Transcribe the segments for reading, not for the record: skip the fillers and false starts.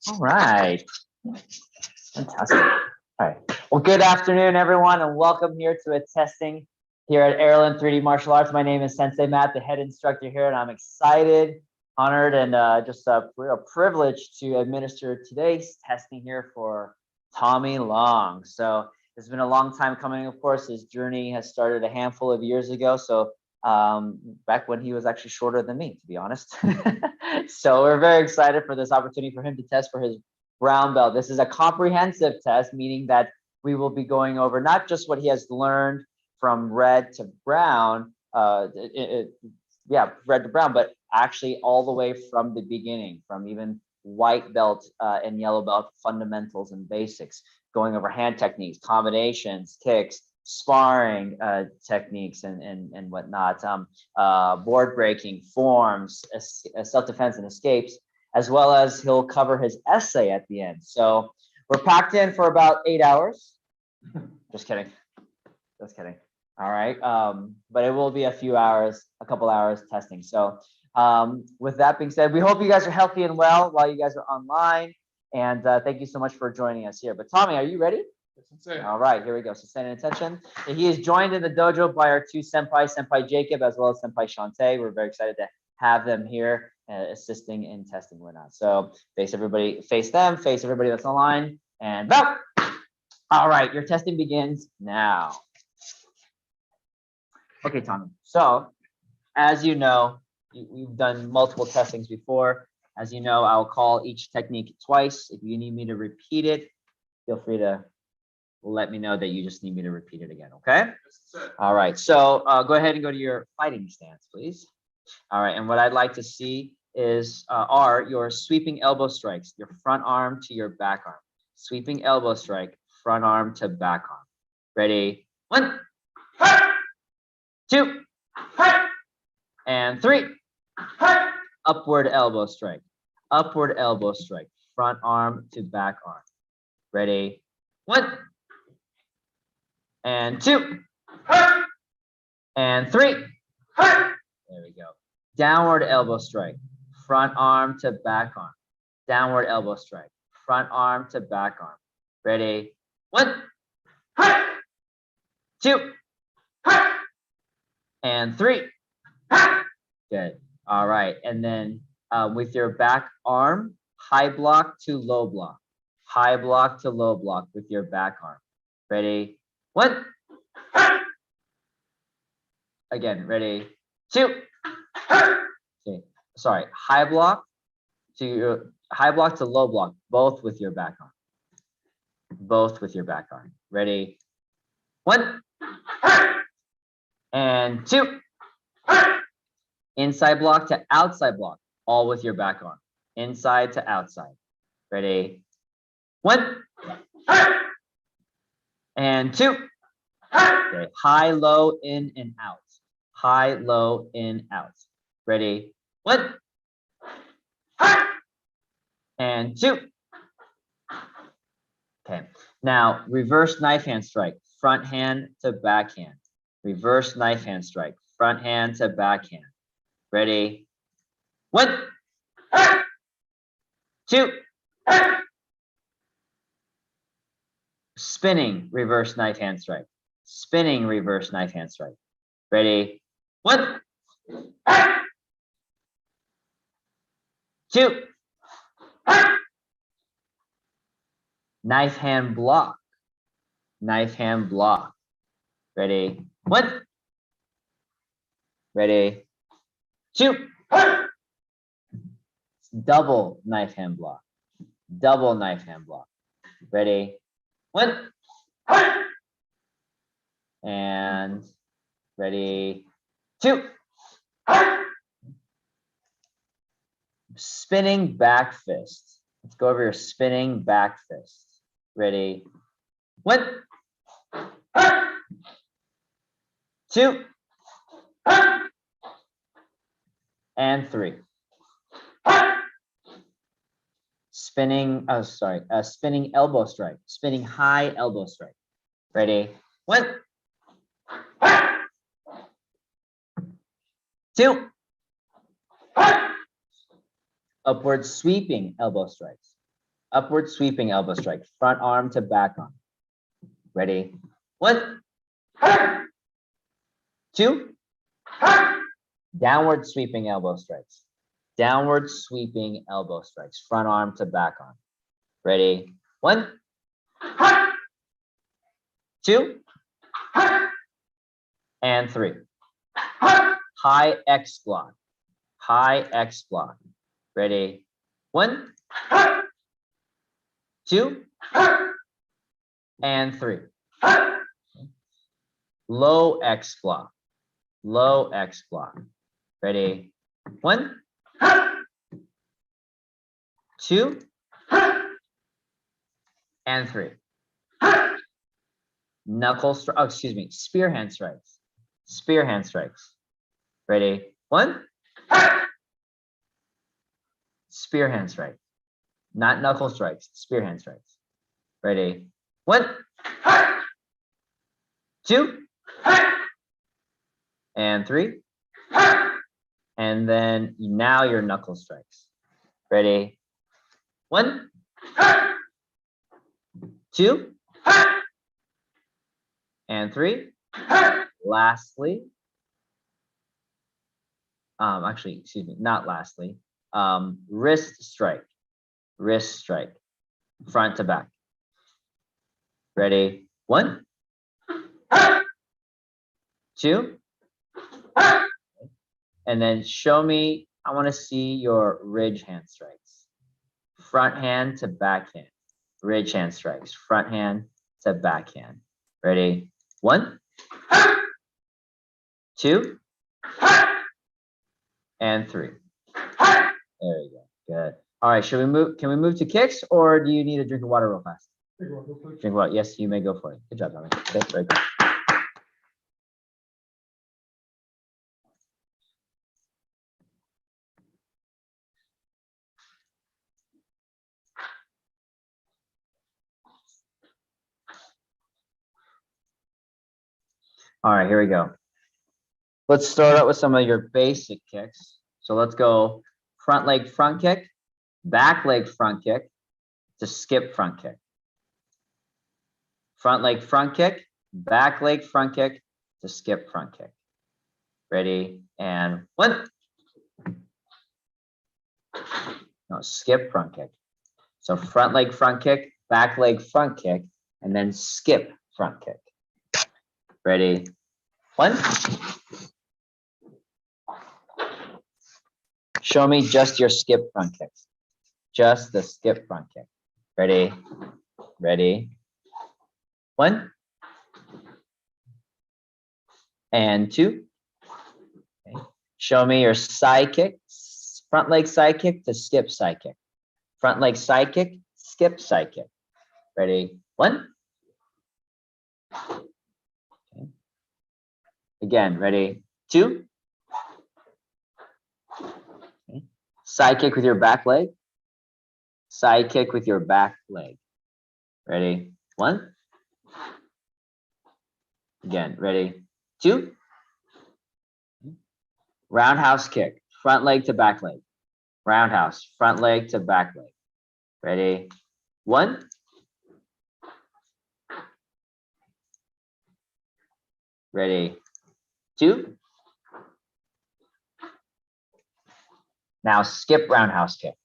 All right. Fantastic. All right. Well, good afternoon, everyone, and welcome here to a testing here at Erolin 3D Martial Arts. My name is Sensei Matt, the head instructor here, and I'm excited, honored, and just a real privilege to administer today's testing here for Tommy Long. So it's been a long time coming, of course. His journey has started a handful of years ago. So back when he was actually shorter than me, to be honest. So we're very excited for this opportunity for him to test for his brown belt. This is a comprehensive test, meaning that we will be going over not just what he has learned from red to brown, red to brown, but actually all the way from the beginning, from even white belt and yellow belt fundamentals and basics, going over hand techniques, combinations, kicks, sparring techniques and whatnot, board breaking, forms, self-defense and escapes, as well as he'll cover his essay at the end. So we're packed in for about 8 hours. Just kidding. Just kidding. All right. But it will be a few hours, a couple hours testing. So with that being said, we hope you guys are healthy and well while you guys are online. And thank you so much for joining us here. But Tommy, are you ready? All right, here we go. So standing attention. He is joined in the dojo by our two Senpai Jacob, as well as Senpai Shantae. We're very excited to have them here assisting in testing and whatnot. So face everybody, face them, face everybody that's online, and go. All right, your testing begins now. Okay, Tommy. So as you know, we've done multiple testings before. As you know, I'll call each technique twice. If you need me to repeat it, feel free to let me know that you just need me to repeat it again, okay? All right, so go ahead and go to your fighting stance, please. All right, and what I'd like to see is are your sweeping elbow strikes, your front arm to your back arm. Sweeping elbow strike, front arm to back arm. Ready? 1, 2, and 3. Upward elbow strike, front arm to back arm. Ready? 1, and 2, and 3. There we go. Downward elbow strike, front arm to back arm. Downward elbow strike, front arm to back arm. Ready? 1, 2, and 3. Good. All right. And then with your back arm, high block to low block. High block to low block with your back arm. Ready? 1. Again, ready? 2. Okay. Sorry. High block to low block, both with your back arm. Both with your back arm. Ready? 1 and 2. Inside block to outside block, all with your back arm. Inside to outside. Ready? 1 and 2. Okay. High, low, in and out. High, low, in, out. Ready? 1 and 2. Okay. Now reverse knife hand strike, front hand to backhand. Reverse knife hand strike, front hand to backhand. Ready? 1, 2. Spinning reverse knife hand strike. Spinning reverse knife hand strike. Ready? 1, 2. Knife hand block. Knife hand block. Ready? 1. Ready? 2. Double knife hand block. Double knife hand block. Ready? 1. And ready? 2. Spinning back fist. Let's go over your spinning back fist. Ready? 1, 2, and 3. Spinning, spinning elbow strike, spinning high elbow strike. Ready? 1, 2. Upward sweeping elbow strikes. Upward sweeping elbow strike. Front arm to back arm. Ready? 1, 2. Downward sweeping elbow strikes. Downward sweeping elbow strikes. Front arm to back arm. Ready? 1, 2, and 3. High X block. High X block. Ready? 1, 2, and 3. Low X block. Low X block. Ready? 1, 2, and 3. Knuckle strike. Oh, excuse me. Spear hand strikes. Spear hand strikes. Ready? 1. Spear hand strike. Not knuckle strikes. Spear hand strikes. Ready? 1, 2, and 3. And then now your knuckle strikes. Ready? 1, 2, and 3. Lastly, actually, excuse me, not lastly, wrist strike. Wrist strike. Front to back. Ready? 1, 2. And then show me, I want to see your ridge hand strikes. Front hand to back hand. Ridge hand strikes. Front hand to back hand. Ready? 1, 2, and 3. There you go. Good. All right, should we move? Can we move to kicks, or do you need a drink of water real fast? Drink water. Yes, you may go for it. Good job, Tommy. Okay, very good. All right, here we go. Let's start out with some of your basic kicks. So let's go front leg front kick, back leg front kick to skip front kick. Front leg front kick, back leg front kick to skip front kick. Ready? And 1. No, skip front kick. So front leg front kick, back leg front kick, and then skip front kick. Ready? 1. Show me just your skip front kicks. Just the skip front kick. Ready? Ready? 1. And 2. Okay. Show me your side kick. Front leg side kick to skip side kick. Front leg side kick, skip side kick. Ready? 1. Okay. Again, ready? 2. Okay. Side kick with your back leg. Side kick with your back leg. Ready? 1. Again, ready? 2. Roundhouse kick. Front leg to back leg. Roundhouse. Front leg to back leg. Ready? 1. Ready? 2. Now skip roundhouse kick.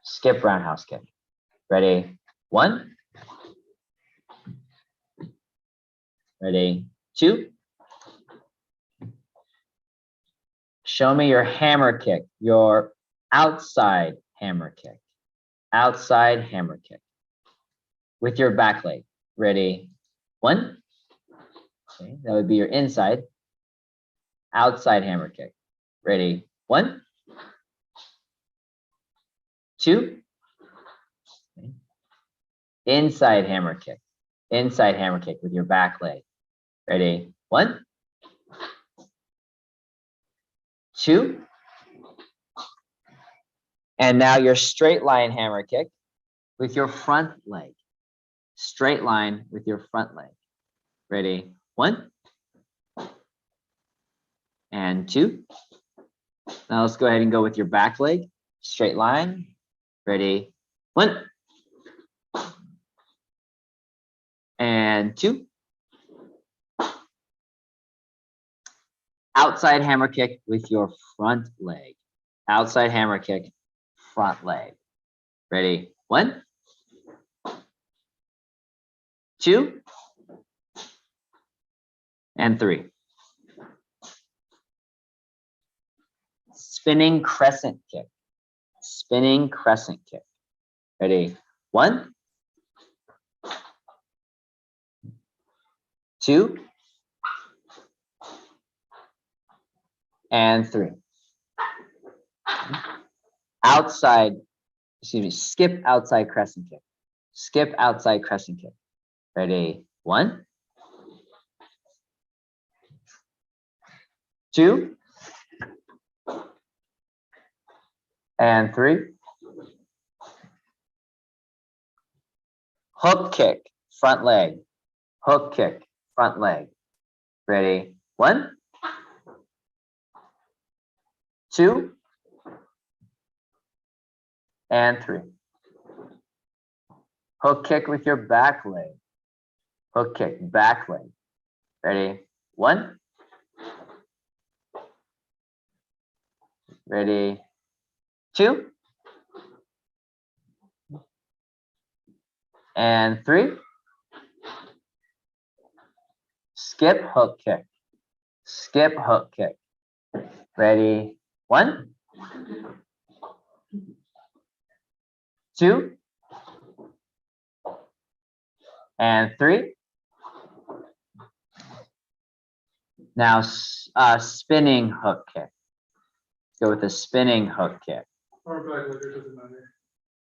Skip roundhouse kick. Ready? 1. Ready? 2. Show me your hammer kick, your outside hammer kick. Outside hammer kick. With your back leg. Ready? 1. Okay, that would be your inside. Outside hammer kick. Ready? 1. 2. Okay. Inside hammer kick. Inside hammer kick with your back leg. Ready? 1. 2. And now your straight line hammer kick with your front leg. Straight line with your front leg. Ready? 1. And 2. Now let's go ahead and go with your back leg. Straight line. Ready? 1. and 2. Outside hammer kick with your front leg. Outside hammer kick, front leg. Ready? 1, 2, and 3. Spinning crescent kick. Spinning crescent kick. Ready? 1, 2, and 3. Outside, skip outside crescent kick. Skip outside crescent kick. Ready? 1, 2, and 3. Hook kick, front leg. Hook kick, front leg. Ready? 1, 2, and 3. Hook kick with your back leg. Hook kick, back leg. Ready? 1. Ready? 2. And 3. Skip hook kick. Skip hook kick. Ready? 1, 2, and 3. Now, spinning hook kick. Go with a spinning hook kick.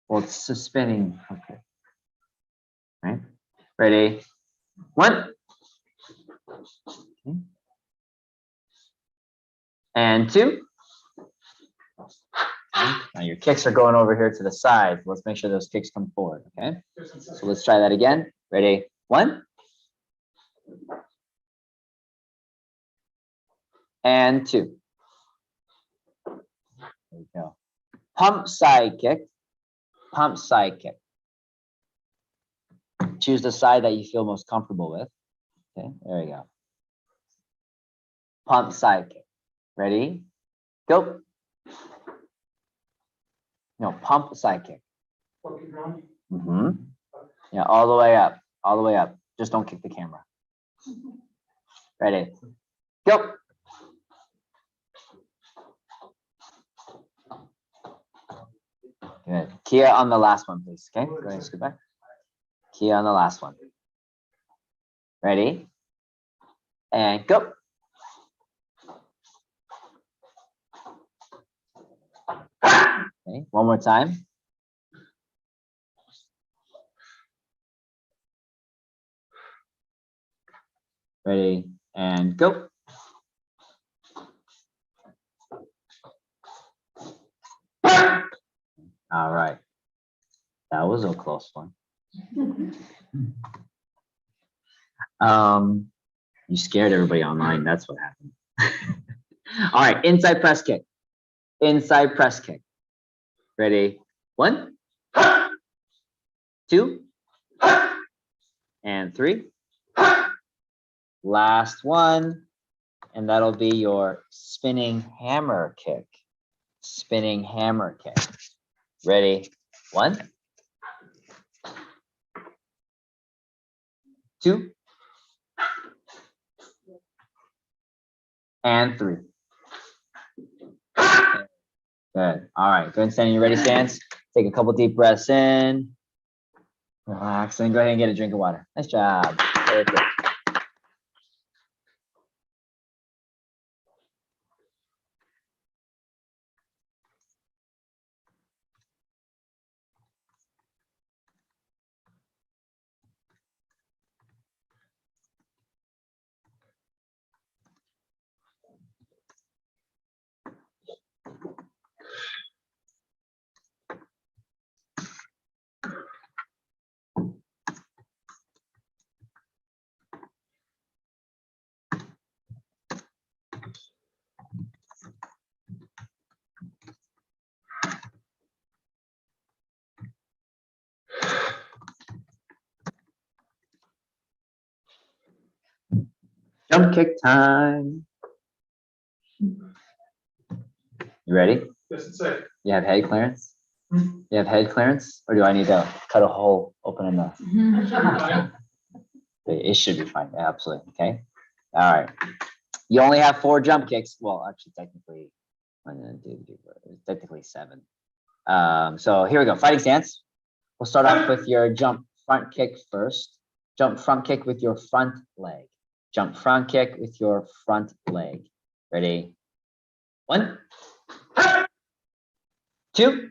Well, it's a spinning hook kick. Right? Ready? 1. Okay. And 2. Okay. Now your kicks are going over here to the side. Let's make sure those kicks come forward. Okay. So let's try that again. Ready? 1. And 2. There we go. Pump side kick. Pump side kick. Choose the side that you feel most comfortable with. Okay, there we go. Pump side kick. Ready? Go. No, pump side kick. Mm-hmm. Yeah, all the way up. All the way up. Just don't kick the camera. Ready? Go. Good. Kia on the last one, please. Okay, go ahead and scoot back. Kia on the last one. Ready? And go. Okay, one more time. Ready? And go. All right. That was a close one. You scared everybody online. That's what happened. All right, inside press kick. Inside press kick. Ready? 1, 2, and 3. Last one, and that'll be your spinning hammer kick. Spinning hammer kick. Ready? 1, 2, and 3. Good. All right. Go ahead and stand in your ready stance. Take a couple deep breaths in. Relax, and go ahead and get a drink of water. Nice job. Very good. Jump kick time. You ready? Yes, it's safe. You have head clearance? You have head clearance? Or do I need to cut a hole open in the? It should be fine. Absolutely. Okay. All right. You only have 4 jump kicks. Well, actually, technically, technically 7. So here we go. Fighting stance. We'll start off with your jump front kick first. Jump front kick with your front leg. Jump front kick with your front leg. Ready? 1, 2.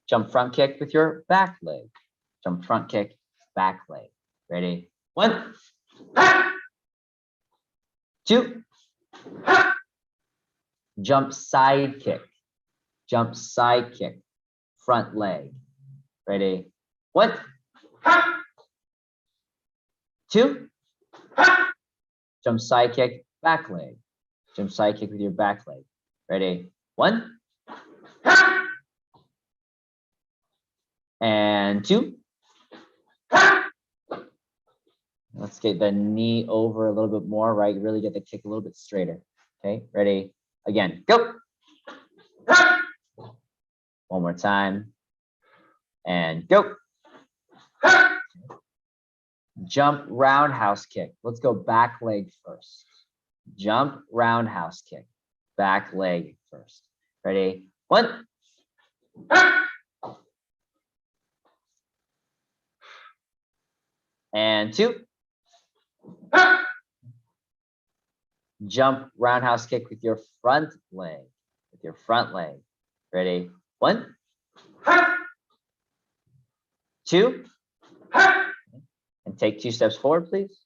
Jump front kick with your back leg. Jump front kick, back leg. Ready? 1, 2. Jump side kick. Jump side kick, front leg. Ready? 1, 2. Jump side kick, back leg. Jump side kick with your back leg. Ready? 1 and 2. Let's get the knee over a little bit more, right? Really get the kick a little bit straighter. Okay, ready? Again, go. One more time. And go. Jump roundhouse kick. Let's go back leg first. Jump roundhouse kick. Back leg first. Ready? 1. And 2. Jump roundhouse kick with your front leg. With your front leg. Ready? 1, 2. And take 2 steps forward, please.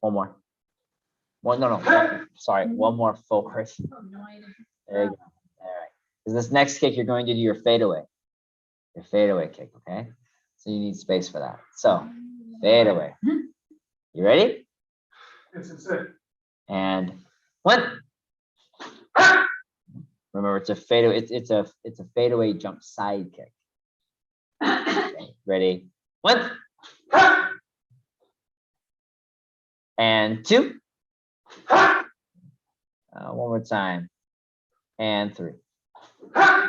One more. No. Sorry, one more forward. There you go. All right. Because this next kick, you're going to do your fadeaway. Your fadeaway kick, okay? So you need space for that. So, fadeaway. You ready? Yes, it's safe. And 1. Remember, it's a fadeaway. It's a fadeaway jump side kick. Okay, ready? 1 and 2. One more time. And 3. Okay.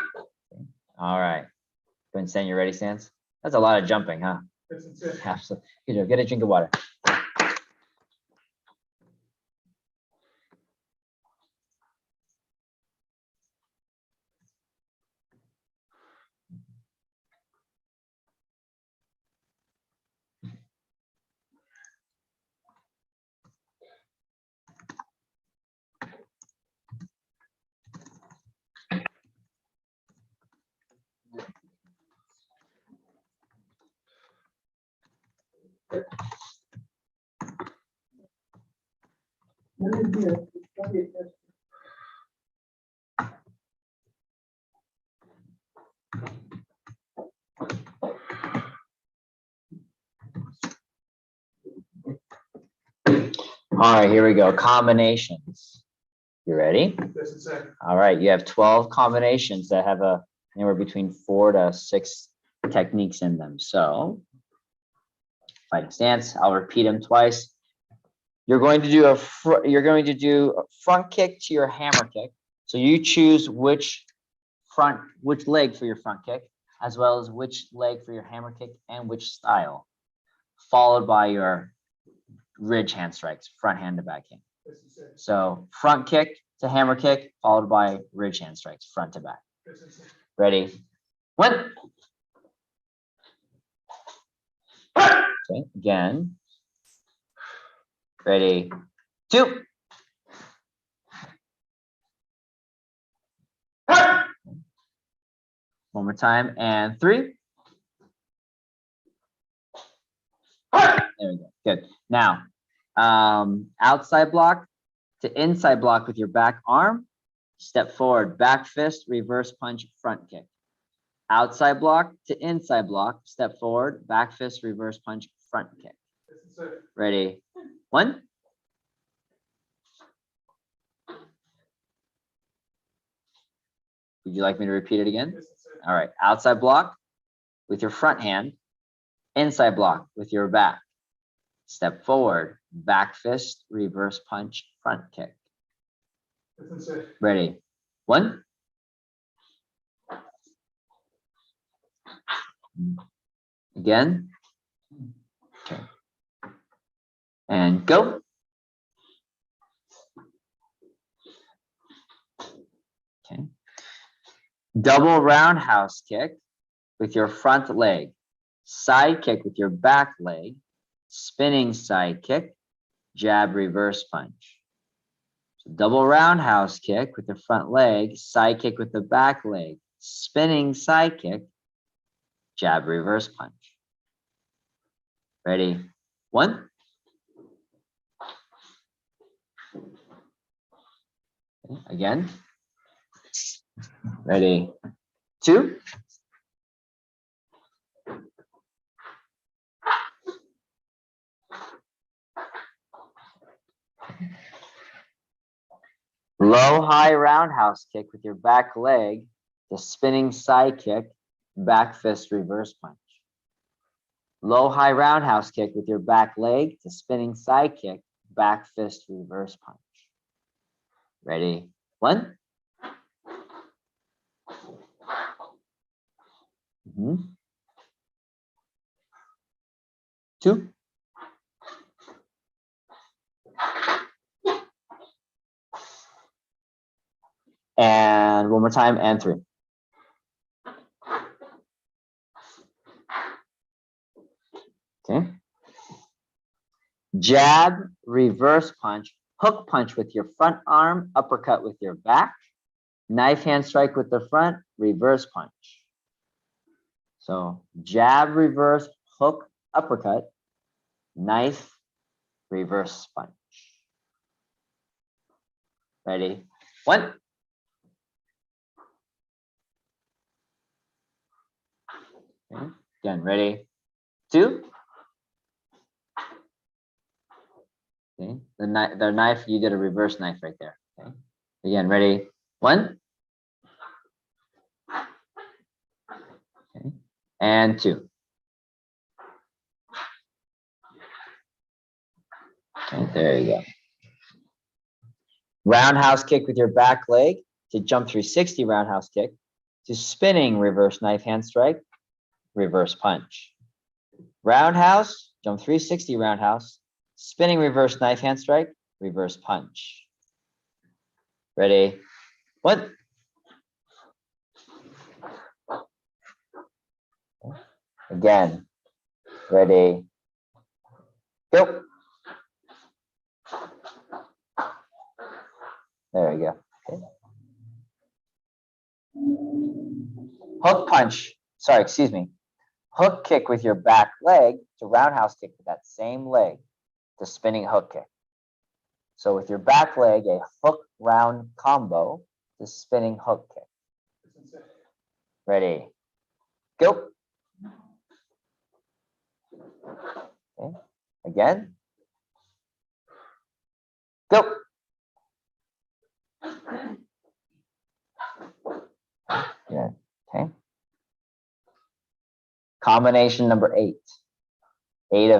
All right. Go and stand your ready stance. That's a lot of jumping, huh? Yes, it's safe. Absolutely. Good job. Get a drink of water. All right, here we go. Combinations. You ready? Yes, it's safe. All right, you have 12 combinations that have anywhere between 4 to 6 techniques in them. So, fighting stance. I'll repeat them twice. You're going to do a front kick to your hammer kick. So you choose which leg for your front kick, as well as which leg for your hammer kick and which style, followed by your ridge hand strikes, front hand to back hand. Yes, it's safe. So front kick to hammer kick, followed by ridge hand strikes, front to back. Yes, it's safe. Ready? 1. Okay, again. Ready? 2. One more time, and 3. There we go. Good. Now, outside block to inside block with your back arm. Step forward, back fist, reverse punch, front kick. Outside block to inside block. Step forward, back fist, reverse punch, front kick. Yes, it's safe. Ready? 1. Would you like me to repeat it again? Yes, it's safe. All right. Outside block with your front hand. Inside block with your back. Step forward, back fist, reverse punch, front kick. Ready? 1. Again. Okay. And go. Okay. Double roundhouse kick with your front leg. Side kick with your back leg. Spinning side kick. Jab, reverse punch. So double roundhouse kick with the front leg. Side kick with the back leg. Spinning side kick. Jab, reverse punch. Ready? 1. Okay, again. Ready? 2. Low high roundhouse kick with your back leg. The spinning side kick. Back fist, reverse punch. Low high roundhouse kick with your back leg. The spinning side kick. Back fist, reverse punch. Ready? 1. Mm-hmm. 2. And one more time, and 3. Okay. Jab, reverse punch, hook punch with your front arm, uppercut with your back, knife hand strike with the front, reverse punch. So jab, reverse, hook, uppercut, knife, reverse punch. Ready? 1. Okay. Again, ready? 2. Okay. The knife, you did a reverse knife right there. Okay. Again, ready? 1. Okay. And 2. Okay, there you go. Roundhouse kick with your back leg to jump 360 roundhouse kick to spinning reverse knife hand strike, reverse punch. Roundhouse, jump 360 roundhouse, spinning reverse knife hand strike, reverse punch. Ready? 1. Again. Ready? Go. There we go. Okay. Hook punch. Sorry, excuse me. Hook kick with your back leg to roundhouse kick with that same leg to spinning hook kick. So with your back leg, a hook round combo to spinning hook kick. Ready? Go. Okay. Again. Go. Yeah. Okay. Combination number 8. 8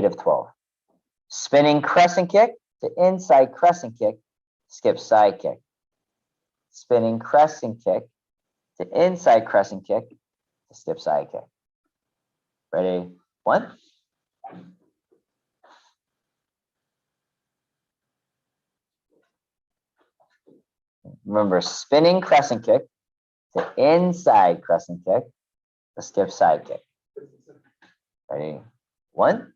of 12. Spinning crescent kick to inside crescent kick, skip side kick. Spinning crescent kick to inside crescent kick, to skip side kick. Ready? 1. Remember, spinning crescent kick to inside crescent kick, to skip side kick. Ready? 1.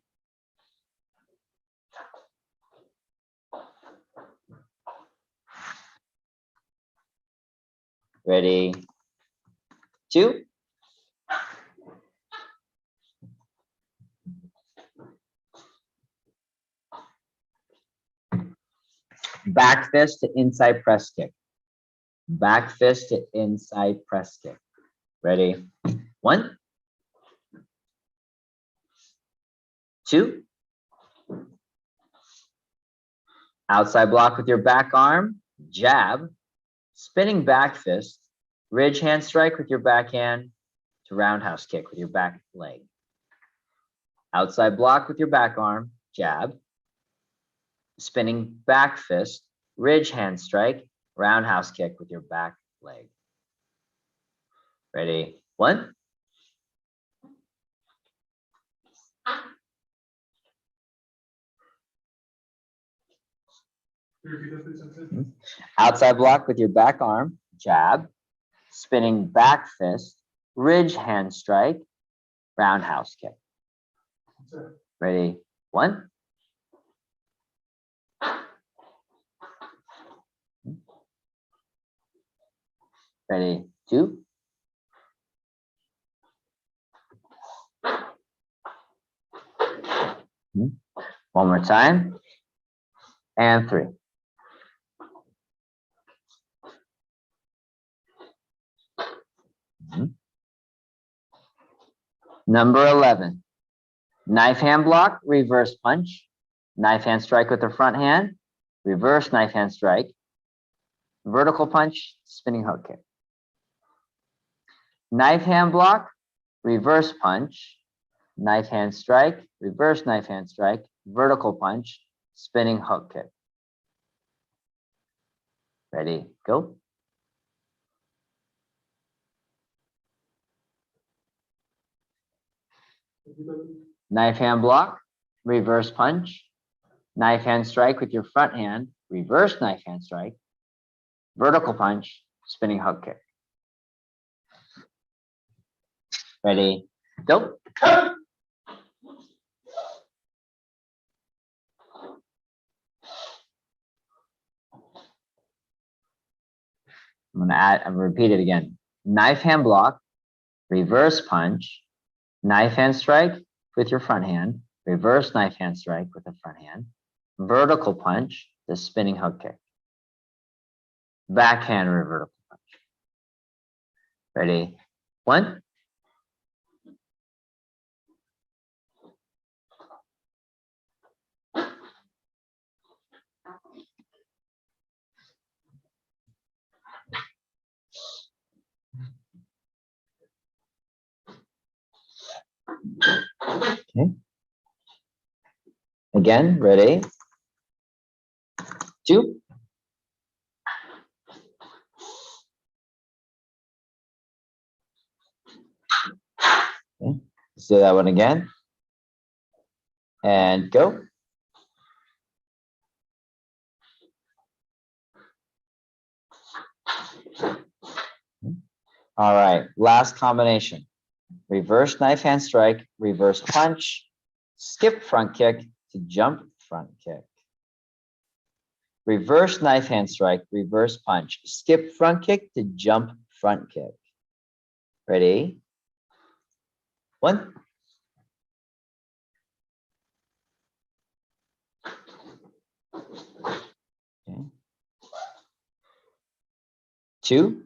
Ready? 2. Back fist to inside press kick. Back fist to inside press kick. Ready? 1. 2. Outside block with your back arm, jab, spinning back fist, ridge hand strike with your backhand to roundhouse kick with your back leg. Outside block with your back arm, jab, spinning back fist, ridge hand strike, roundhouse kick with your back leg. Ready? 1, Repeat that, please, Sensei. outside block with your back arm, jab, spinning back fist, ridge hand strike, roundhouse kick. Sensei. Ready? 1, ready? 2, one more time, and 3. Number 11, knife hand block, reverse punch, knife hand strike with the front hand, reverse knife hand strike, vertical punch, spinning hook kick. Knife hand block, reverse punch, knife hand strike, reverse knife hand strike, vertical punch, spinning hook kick. Ready, go. Repeat that, please. Knife hand block, reverse punch, knife hand strike with your front hand, reverse knife hand strike, vertical punch, spinning hook kick. Ready, go. I'm gonna repeat it again. Knife hand block, reverse punch, knife hand strike with your front hand, reverse knife hand strike with the front hand, vertical punch, the spinning hook kick. Backhand or vertical punch. Ready? 1, okay. Again, ready? 2, okay. Let's do that one again. And go. All right, last combination. Reverse knife hand strike, reverse punch, skip front kick to jump front kick. Reverse knife hand strike, reverse punch, skip front kick to jump front kick. Ready? 1, okay. 2,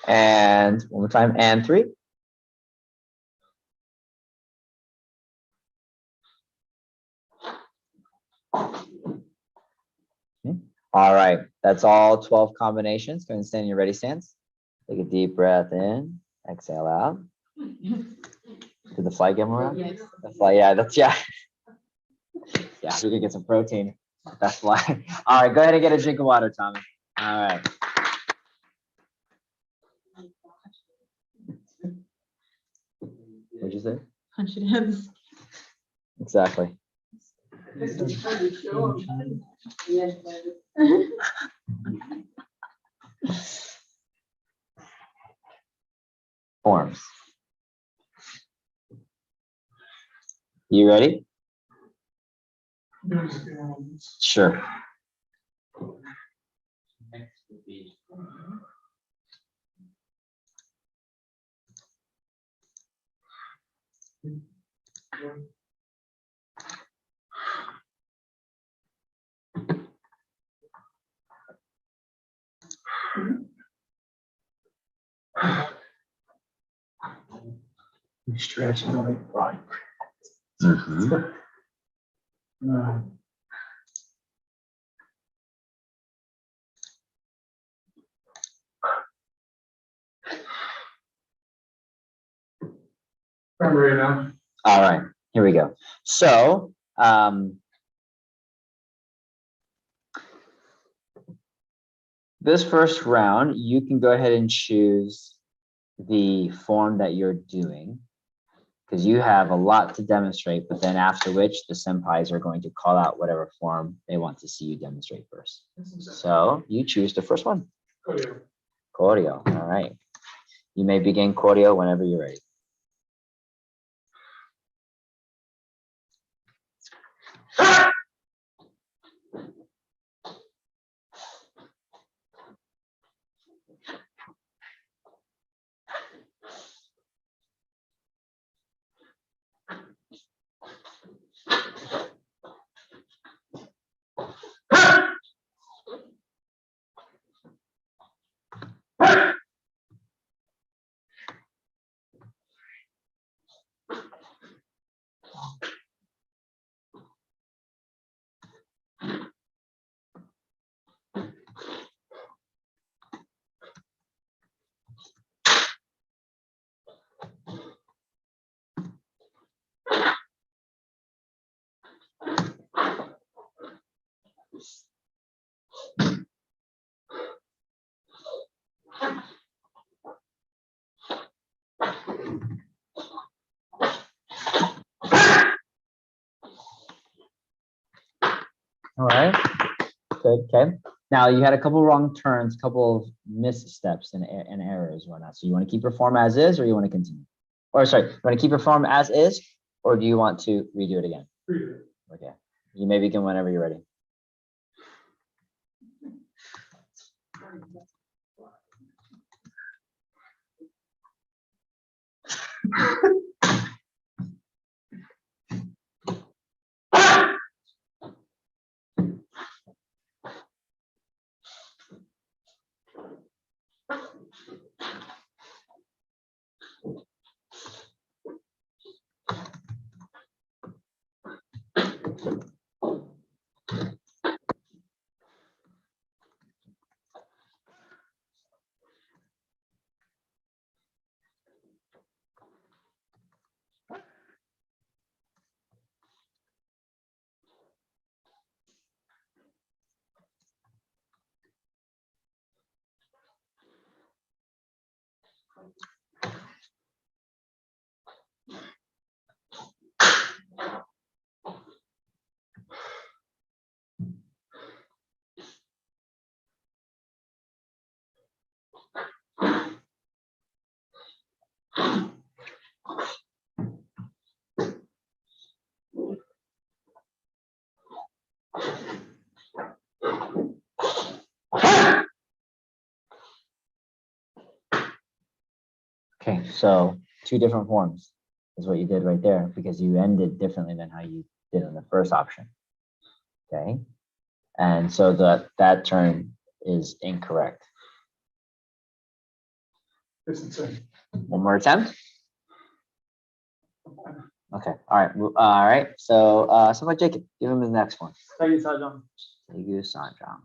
and one more time, and 3. Okay. All right, that's all 12 combinations. Go ahead and stand in your ready stance. Take a deep breath in, exhale out. Did the fly get more out? Yes. The fly, yeah, that's, yeah. Yeah, we can get some protein. That's fly. All right, go ahead and get a drink of water, Tommy. All right. What'd you say? Punch it in. Exactly. Forms. You ready? Sure. Stretch my right. Mhm. I'm ready now. All right, here we go. So, this first round, you can go ahead and choose the form that you're doing because you have a lot to demonstrate, but then after which the senpais are going to call out whatever form they want to see you demonstrate first. So you choose the first one. Choreo. Choreo, all right. You may begin choreo whenever you're ready. All right, good, okay. Now you had a couple wrong turns, couple of missteps and errors and whatnot. So you want to keep your form as is or you want to continue? Or sorry, you want to keep your form as is or do you want to redo it again? Redo it. Okay, you may begin whenever you're ready. Okay, so two different forms is what you did right there because you ended differently than how you did in the first option. Okay, and so that turn is incorrect. It's insane. One more attempt. Okay, all right, all right. So, someone Jacob, give him the next one. Thank you, Sajong. Thank you, Sanjang.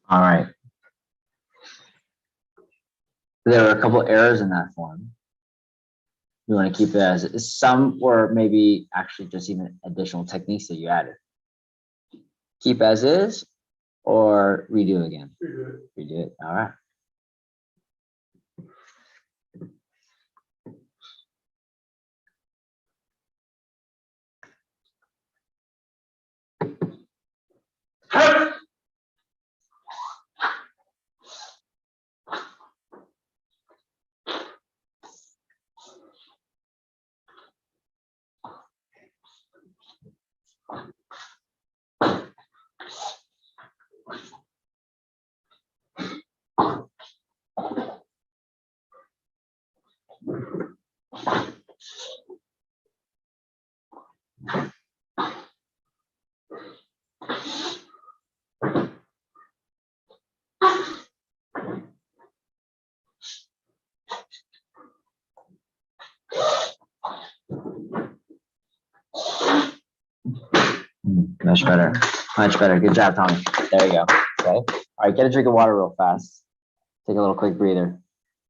All right. There were a couple errors in that form. You want to keep it as is. Some were maybe actually just even additional techniques that you added. Keep as is or redo again? Redo it. Redo it. All right. Much better. Much better. Good job, Tommy. There you go. Okay. All right, get a drink of water real fast. Take a little quick breather,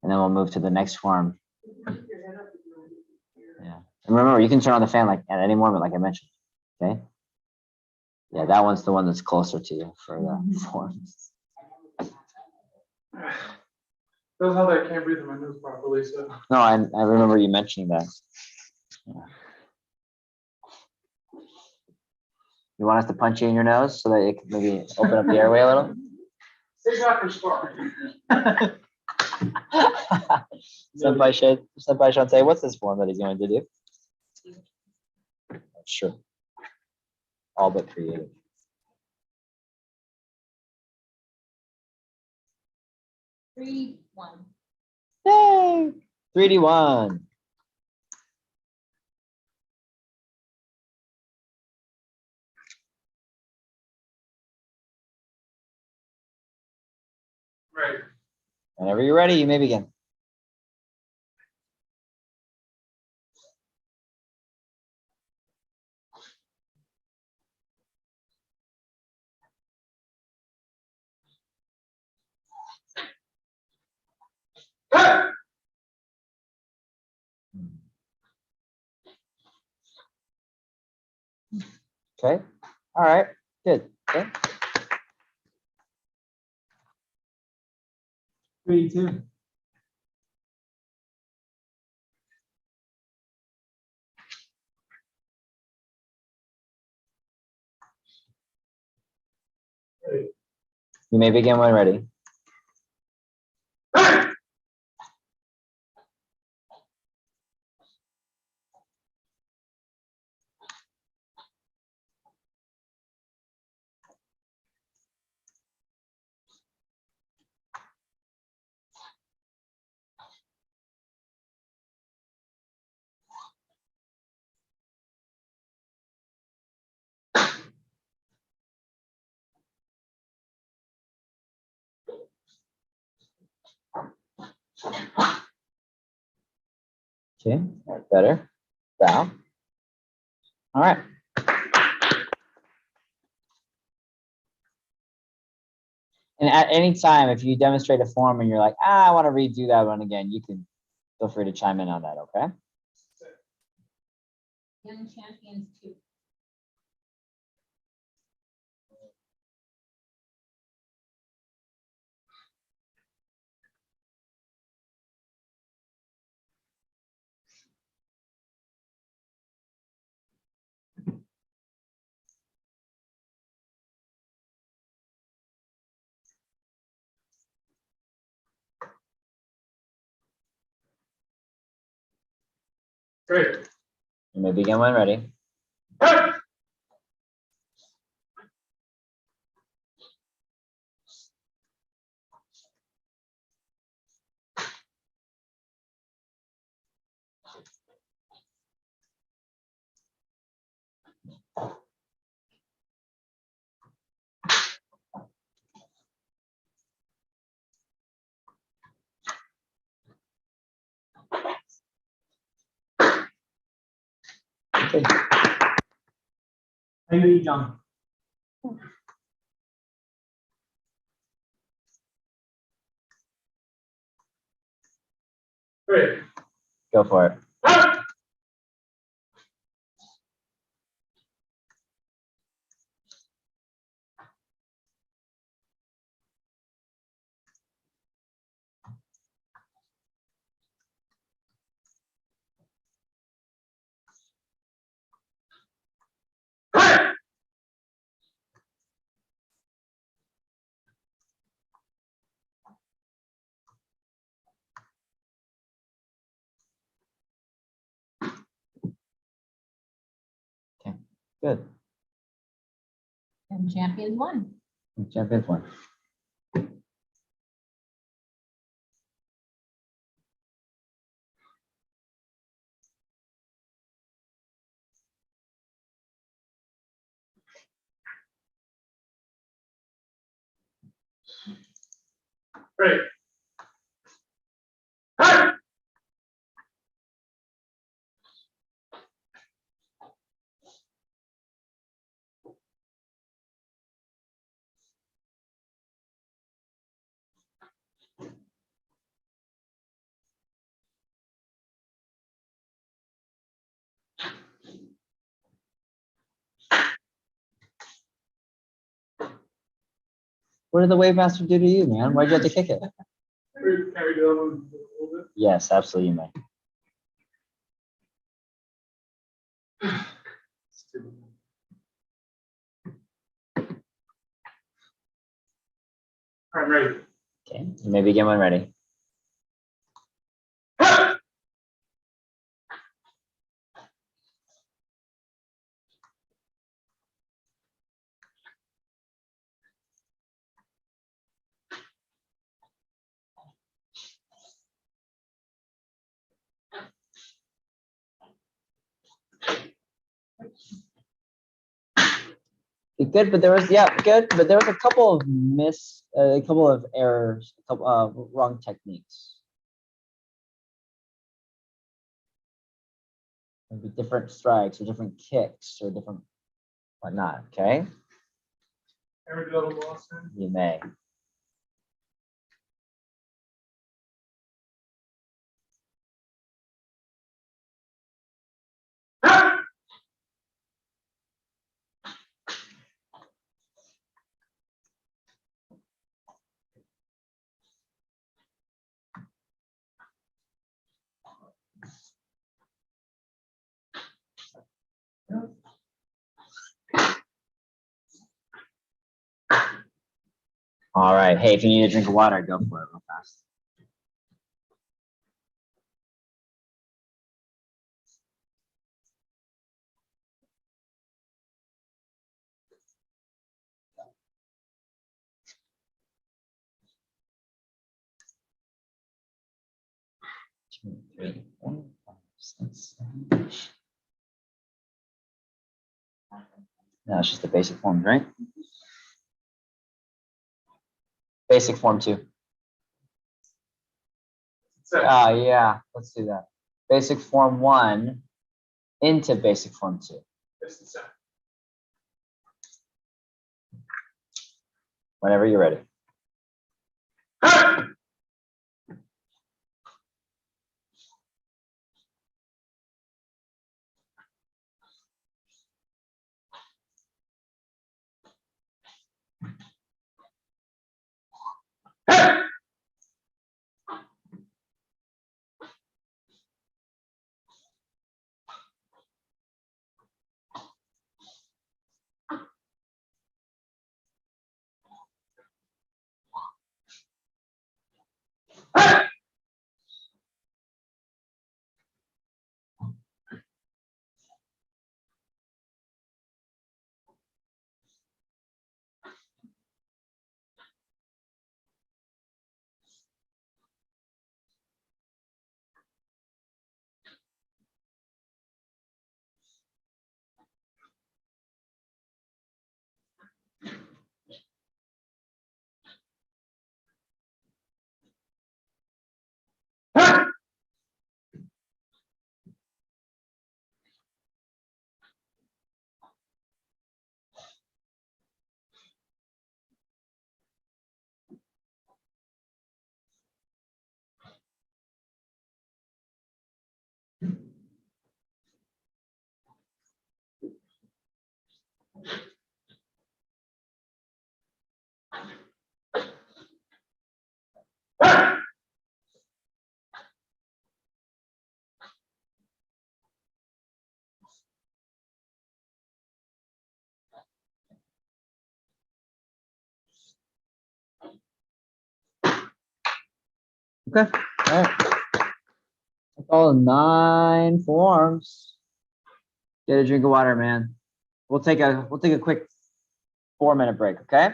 and then we'll move to the next form. Yeah. And remember, you can turn on the fan like at any moment, like I mentioned. Okay. Yeah, that one's the one that's closer to you for the forms. That's how I can't breathe in my nose properly, so. No, I remember you mentioning that. Yeah. You want us to punch you in your nose so that it can maybe open up the airway a little? Save that for sparring. Senpai should say, what's this form that he's going to do? Sure. All but creative. Three, one. Yay! 3D1. Right. Whenever you're ready, you may begin. Okay. All right. Good. Okay. 3, 2. You may begin when ready. Okay. Better. Bow. All right. And at any time, if you demonstrate a form and you're like, I want to redo that one again, you can feel free to chime in on that, okay? Young champions two. Great. You may begin when ready. Okay. Maybe John. Great. Go for it. Okay. Good. And champions one. Champions one. Great. Hey! What did the wave master do to you, man? Why'd you have to kick it? Can we do that one a little bit? Yes, absolutely, you may. All right, ready. Okay, you may begin when ready. Good, but there was good, but there was a couple of a couple of errors, a couple wrong techniques. Maybe different strikes or different kicks or different whatnot. Okay, Can we do that one last time? you may. All right. Hey, if you need a drink of water, go for it real fast. Two, three, 4, 5, 6, 7. No, it's just the basic form, right? Basic form 2. Yeah, let's do that. Basic form 1 into basic form 2. Whenever you're ready. Okay. All right. That's all 9 forms. Get a drink of water, man. We'll take a quick 4-minute break, okay?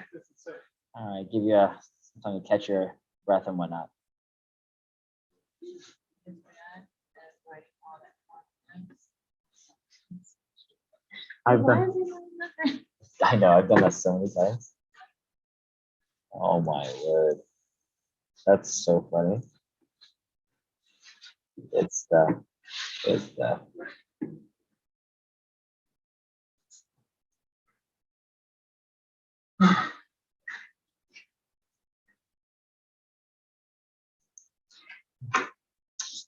All right, give you some time to catch your breath and whatnot. I know, I've done that so many times. Oh my word. That's so funny. It's the.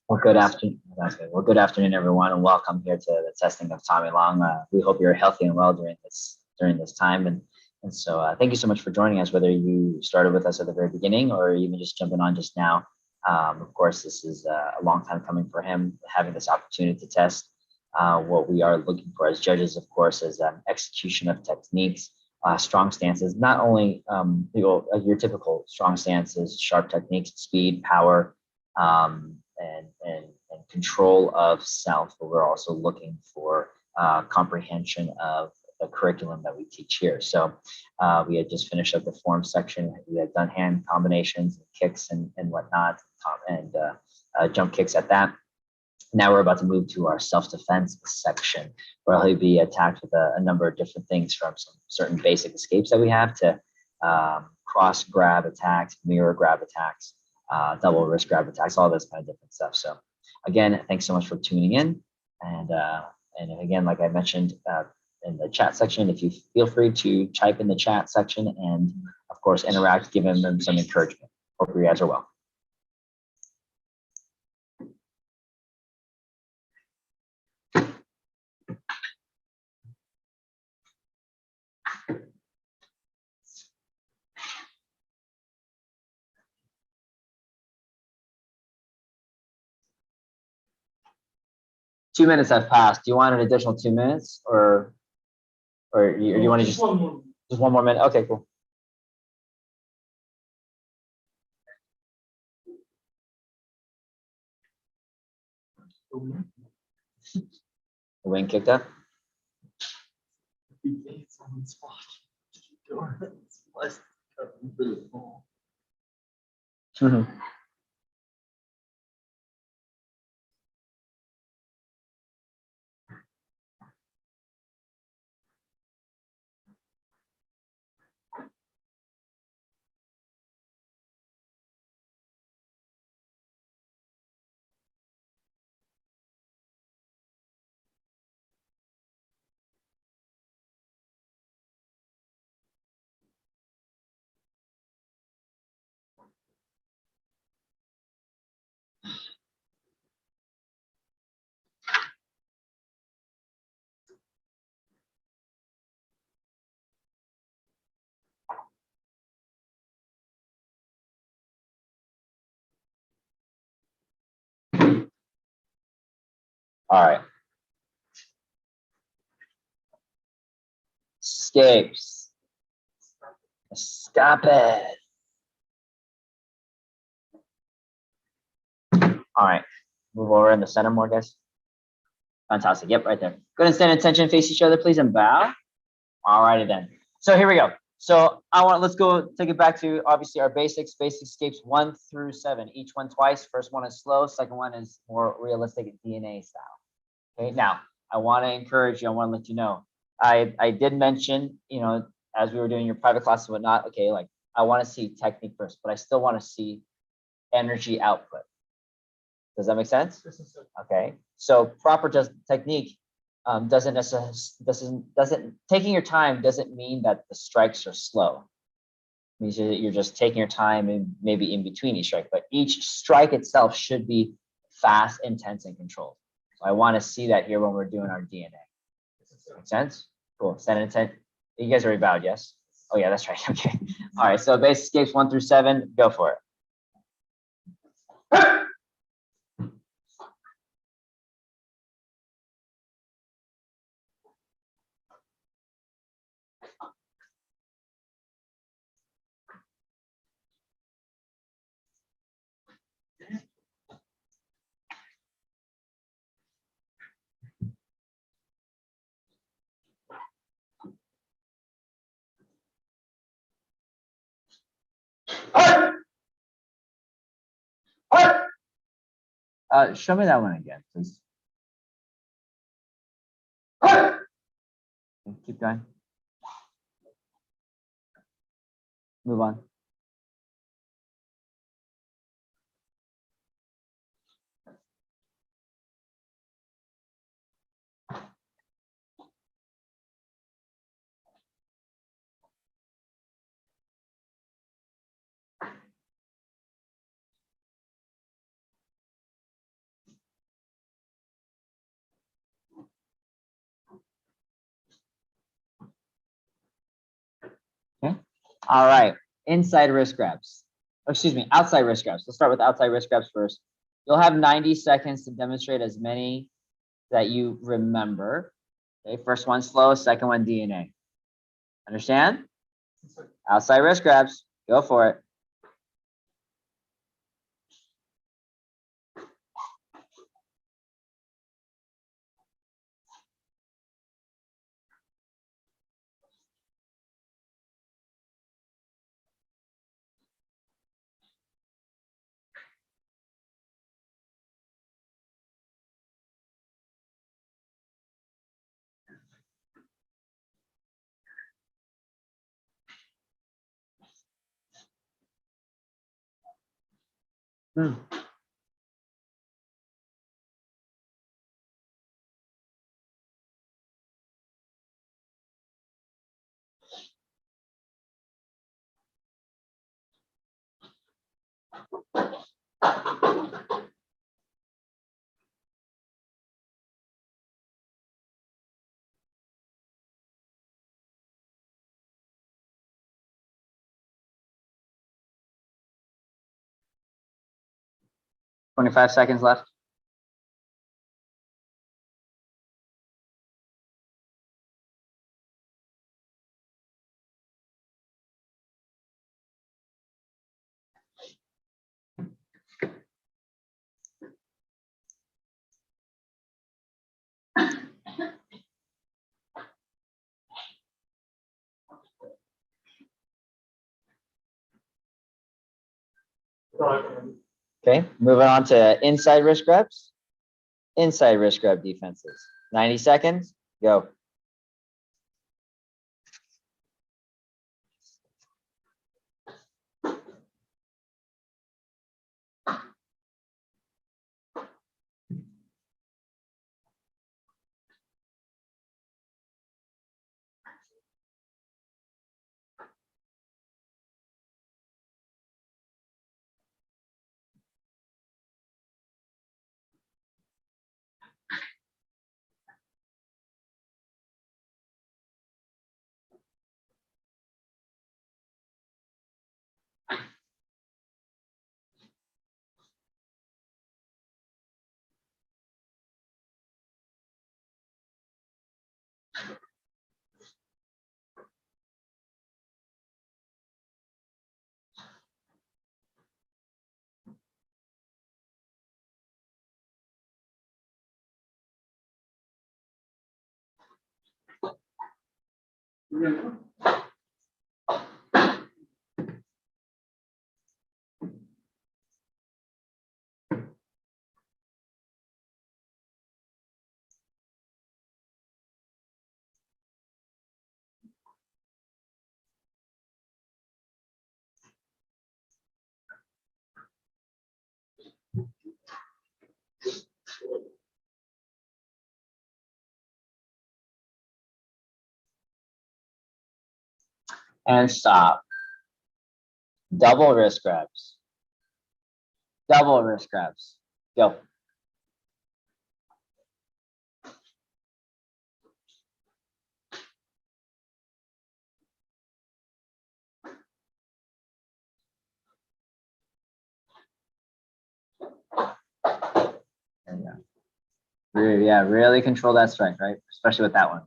Well, good afternoon. Well, good afternoon, everyone, and welcome here to the testing of Tommy Long. We hope you're healthy and well during this time, and so thank you so much for joining us. Whether you started with us at the very beginning or even just jumping on just now, of course, this is a long time coming for him, having this opportunity to test what we are looking for as judges. Of course, is execution of techniques, strong stances. Not only your typical strong stances, sharp techniques, speed, power. And control of self, but we're also looking for comprehension of the curriculum that we teach here. So we had just finished up the form section. We had done hand combinations, and kicks, and whatnot, and jump kicks at that. Now we're about to move to our self-defense section, where he'll be attacked with a number of different things, from some certain basic escapes that we have to cross grab attacks, mirror grab attacks, double wrist grab attacks, all this kind of different stuff. So again, thanks so much for tuning in. And again, like I mentioned in the chat section, if you feel free to type in the chat section and of course interact, give them some encouragement. Hope you guys are well. Two minutes have passed. Do you want an additional 2 minutes, or you want to just one more? Just 1 more minute? Okay, cool. The wing kicked up. All right. Escapes. Stop it. All right. Move over in the center more, guys. Fantastic. Yep, right there. Go ahead and stand in attention, face each other, please, and bow. All righty then. So here we go. So let's go take it back to obviously our basics. Basic escapes 1 through 7. Each one twice. First one is slow. Second one is more realistic DNA style. Okay. Now I want to encourage you. I want to let you know. I did mention, as we were doing your private classes and whatnot. Okay, like I want to see technique first, but I still want to see energy output. Does that make sense? Okay. So proper technique doesn't taking your time doesn't mean that the strikes are slow. It means that you're just taking your time and maybe in between each strike, but each strike itself should be fast, intense, and controlled. So I want to see that here when we're doing our DNA. Make sense? Cool. Stand intent. You guys already bowed, yes? Oh yeah, that's right. Okay. All right. So basic escapes 1 through 7. Go for it. Show me that one again, please. Keep going. Move on. All right, inside wrist grabs. Or excuse me, outside wrist grabs. Let's start with outside wrist grabs first. You'll have 90 seconds to demonstrate as many that you remember. Okay, first one slow, second one DNA. Understand? Outside wrist grabs. Go for it. Hmm. $25 seconds left. Okay, moving on to inside wrist grabs. Inside wrist grab defenses. 90 seconds, go. And stop. Double wrist grabs. Double wrist grabs. Go. There you go. Really, yeah, really control that strike, right? Especially with that one.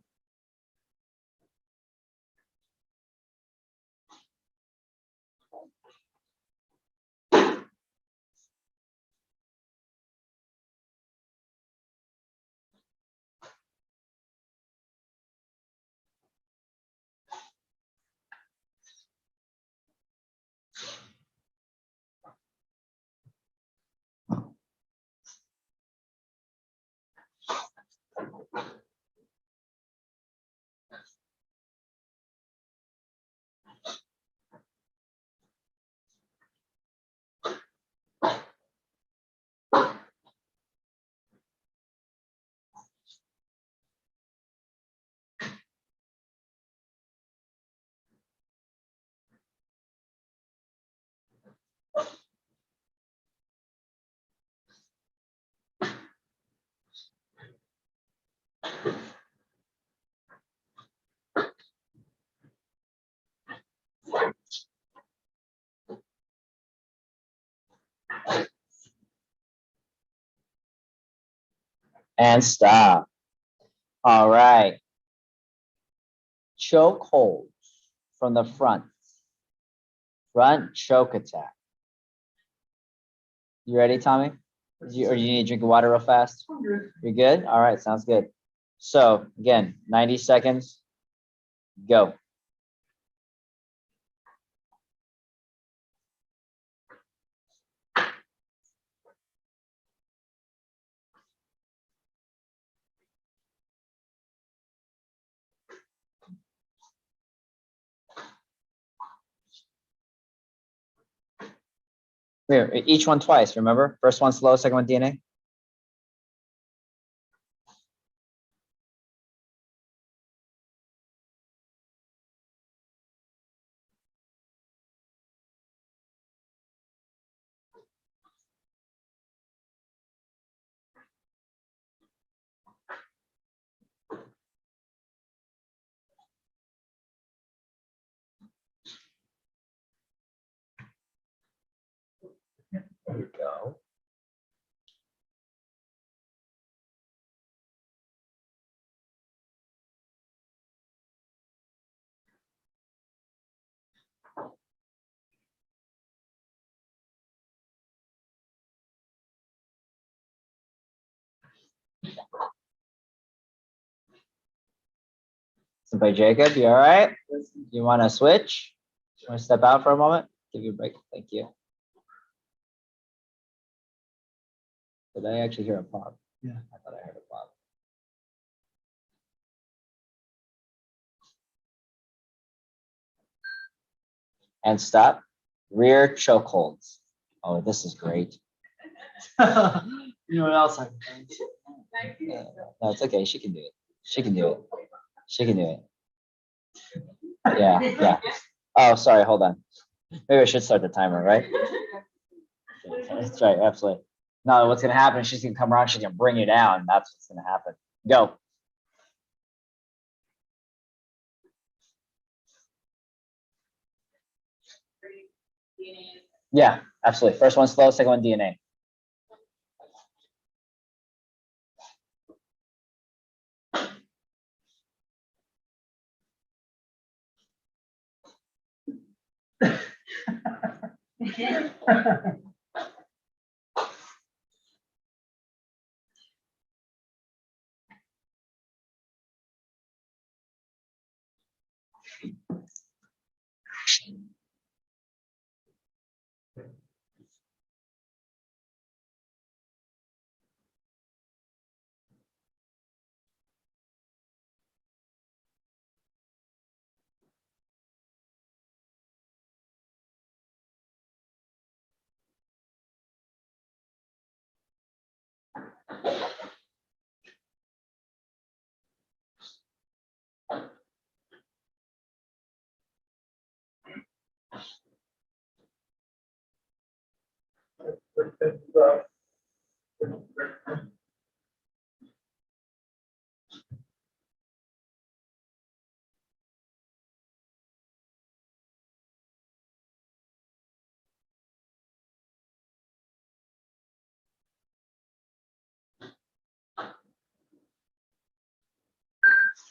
And stop. All right. Choke hold from the front. Front choke attack. You ready, Tommy? Or you need a drink of water real fast? I'm good. You're good? All right, sounds good. So again, 90 seconds. Go. Here, each one twice, remember? First one slow, second one DNA. There we go. By Jacob, you all right? You want to switch? Want to step out for a moment? Give you a break. Thank you. Did I actually hear a pop? Yeah. I thought I heard a pop. And stop. Rear choke holds. Oh, this is great. You know what else I can do? No, it's okay. She can do it. She can do it. She can do it. Yeah, yeah. Oh, sorry. Hold on. Maybe I should start the timer, right? That's right. Absolutely. No, what's going to happen is she's going to come around. She's going to bring you down. That's what's going to happen. Go. Yeah, absolutely. First one slow, second one DNA.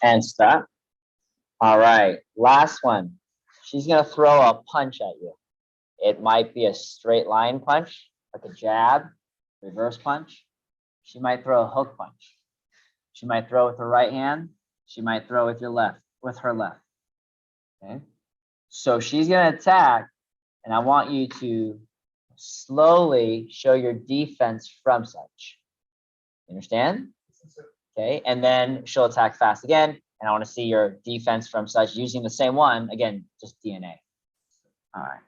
And stop. All right, last one. She's gonna throw a punch at you. It might be a straight line punch, like a jab, reverse punch. She might throw a hook punch. She might throw with her right hand. She might throw with her left. Okay. So she's gonna attack, and I want you to slowly show your defense from such. You understand? Okay, and then she'll attack fast again, and I want to see your defense from such using the same one again, just DNA. All right,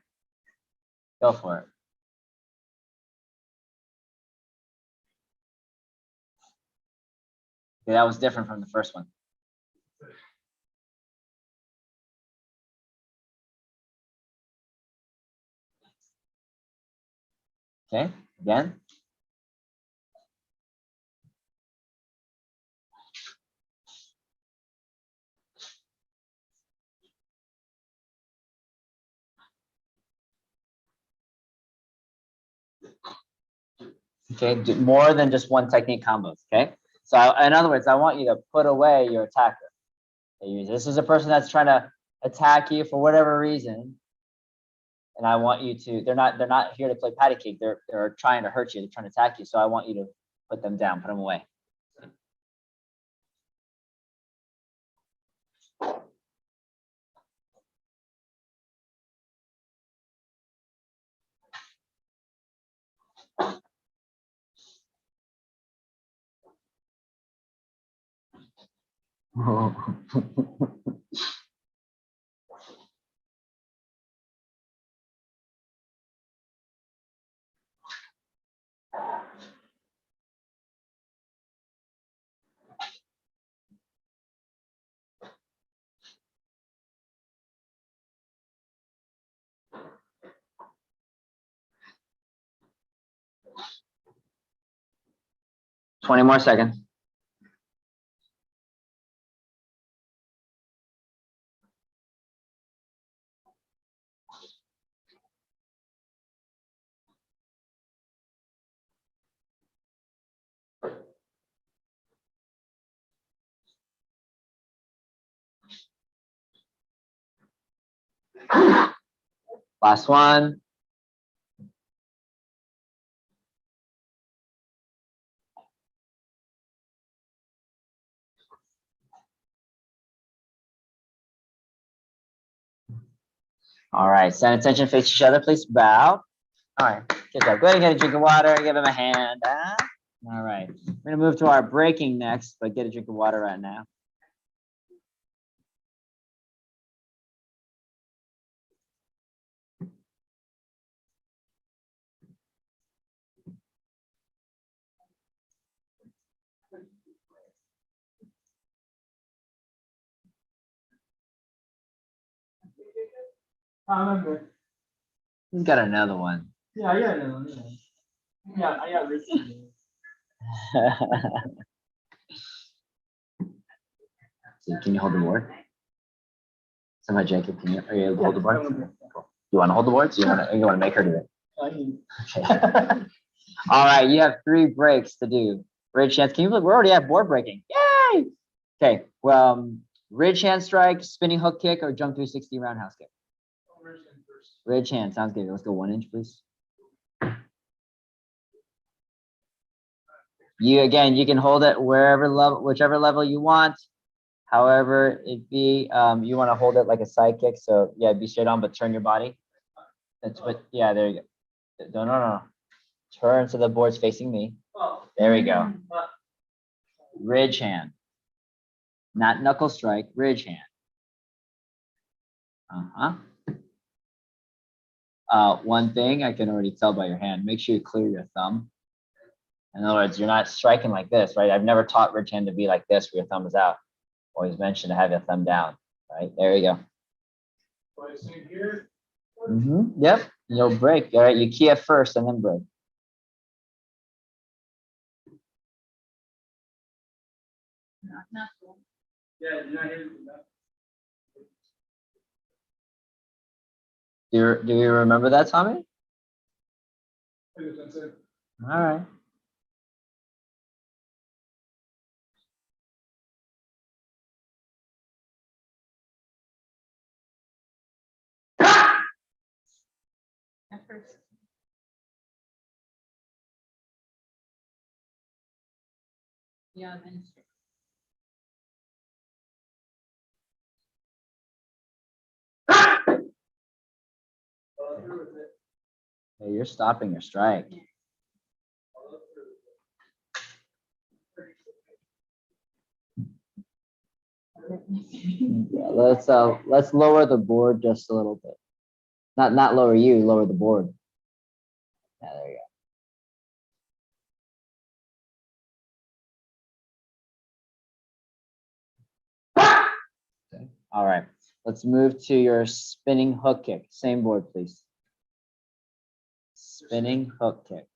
go for it. Okay, that was different from the first one. Okay, again. Okay, do more than just one technique combos. Okay, So in other words, I want you to put away your attacker. This is a person that's trying to attack you for whatever reason. And I want you to, they're not here to play patty cake. They're trying to hurt you. They're trying to attack you. So I want you to put them down, put them away. Twenty more seconds. Last one. All right, stand attention, face each other, please bow. All right, good job. Go ahead and get a drink of water, give him a hand. All right, we're gonna move to our breaking next, but get a drink of water right now. I'm good. He's got another one. Yeah, I got another one. Yeah, I got this. So can you hold the board? Somebody, Jacob, are you able to hold the board? Cool. You want to hold the board? So you want to make her do it? Okay. All right, you have 3 breaks to do. Ridge hand. Can you believe we're already at board breaking? Yay! Okay. Well, ridge hand strike, spinning hook kick, or jump 360 roundhouse kick. Ridge hand sounds good. Let's go 1 inch, please. You can hold it wherever level, whichever level you want. However it be, you want to hold it like a side kick. So yeah, be straight on, but turn your body. That's what. Yeah, there you go. No. Turn so the board's facing me. There we go. Ridge hand, not knuckle strike. Ridge hand. One thing I can already tell by your hand. Make sure you clear your thumb. In other words, you're not striking like this, right? I've never taught ridge hand to be like this where your thumb is out. Always mentioned to have your thumb down, right? There you go. Yep, you'll break. All right, you key it first and then break. Not cool. Yeah, you're not hitting that. Do you remember that, Tommy? That's it. All right. At first. Yeah, then. Hey, you're stopping your strike. Yeah, let's lower the board just a little bit. Not lower you, lower the board. Yeah, there you go. Okay. All right. Let's move to your spinning hook kick. Same board, please. Spinning hook kick.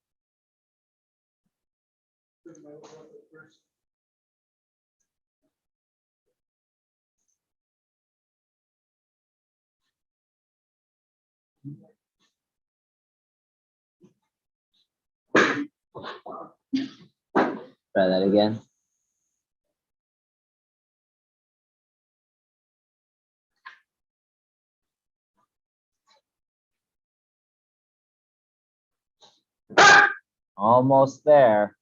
Try that again. Almost there.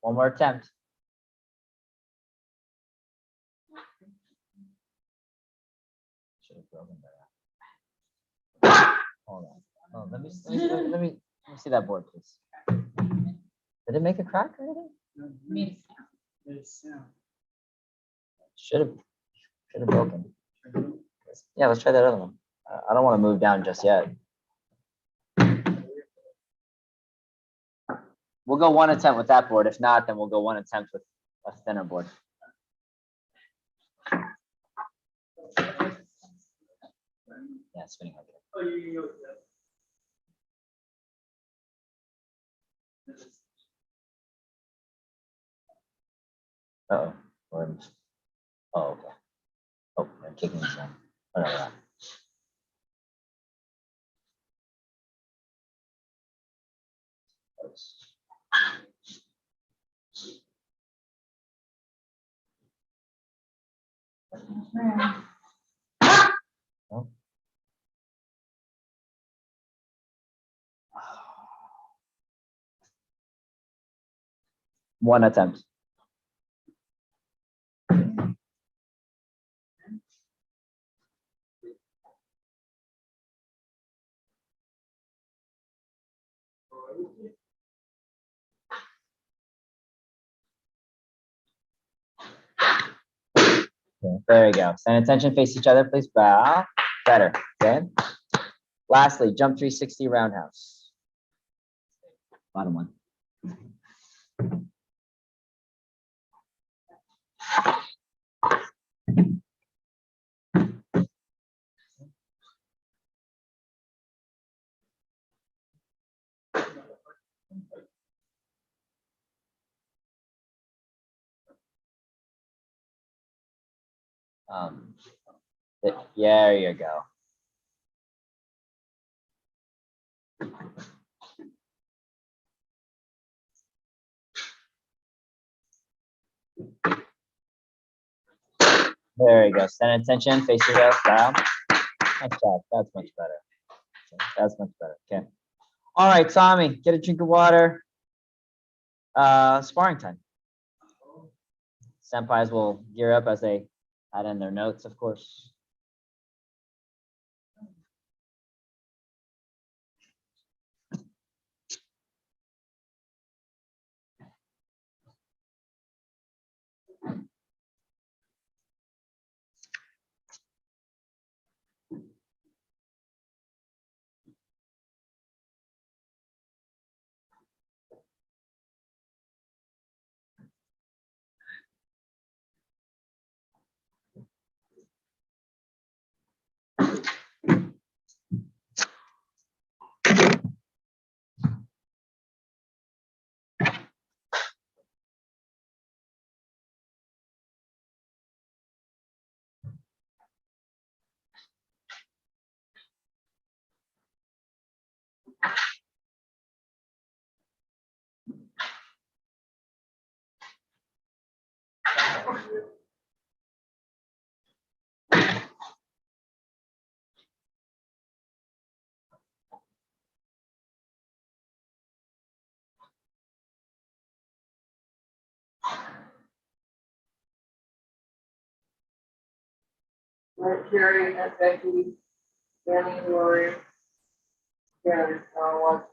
One more attempt. Should have broken that. Hold on. Oh, let me see that board, please. Did it make a crack or anything? Made Sound. Should have broken. Yeah, let's try that other one. I don't want to move down just yet. We'll go one attempt with that board. If not, then we'll go one attempt with a thinner board. Yeah, spinning like that. Oh, you go with that. Uh-oh. Oh, okay. Oh, I'm kicking this down. Oh, no, no. Oh. One attempt. Okay, there you go. Stand attention, face each other, please bow. Better, okay? Lastly, jump 360 roundhouse. Bottom one. There you go. There you go. Stand attention, face yourself, down. Nice job. That's much better. Okay, that's much better. Okay. All right, Tommy, get a drink of water. Sparring time. Senpais will gear up as they add in their notes, of course. Carrie, that's Becky, Danny, Lori, Karen, what?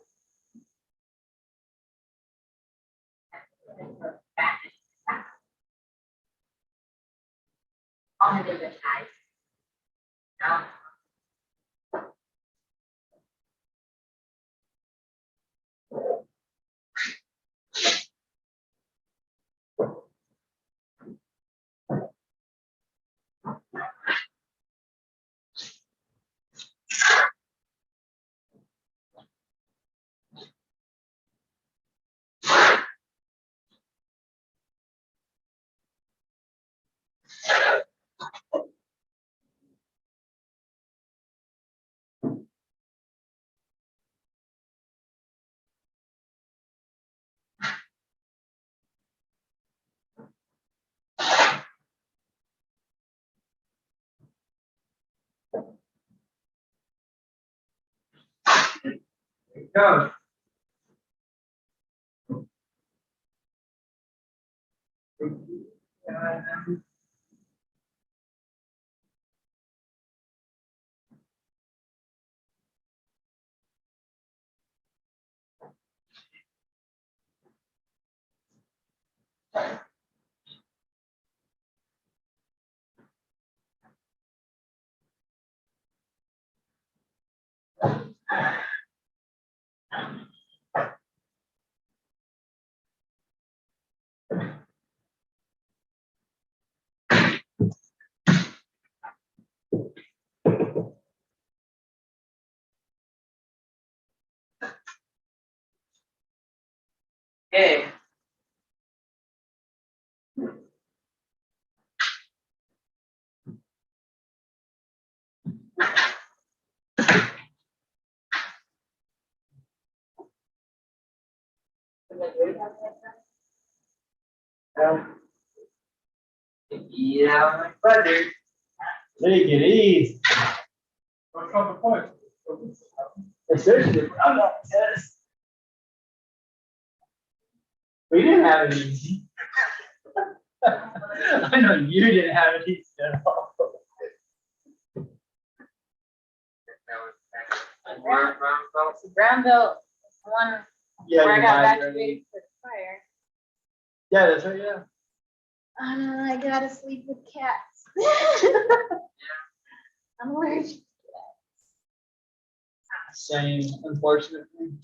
On the other side. No. Go. Okay. Yeah, my brother. Take it easy. What's not the point? Especially I'm not yes. We didn't have it easy. I know you didn't have it easy at all. Brownville, one Yeah, where I you got might evacuated really- for the fire. Yeah, that's right, yeah. I gotta sleep with cats. I'm allergic. Same, unfortunately.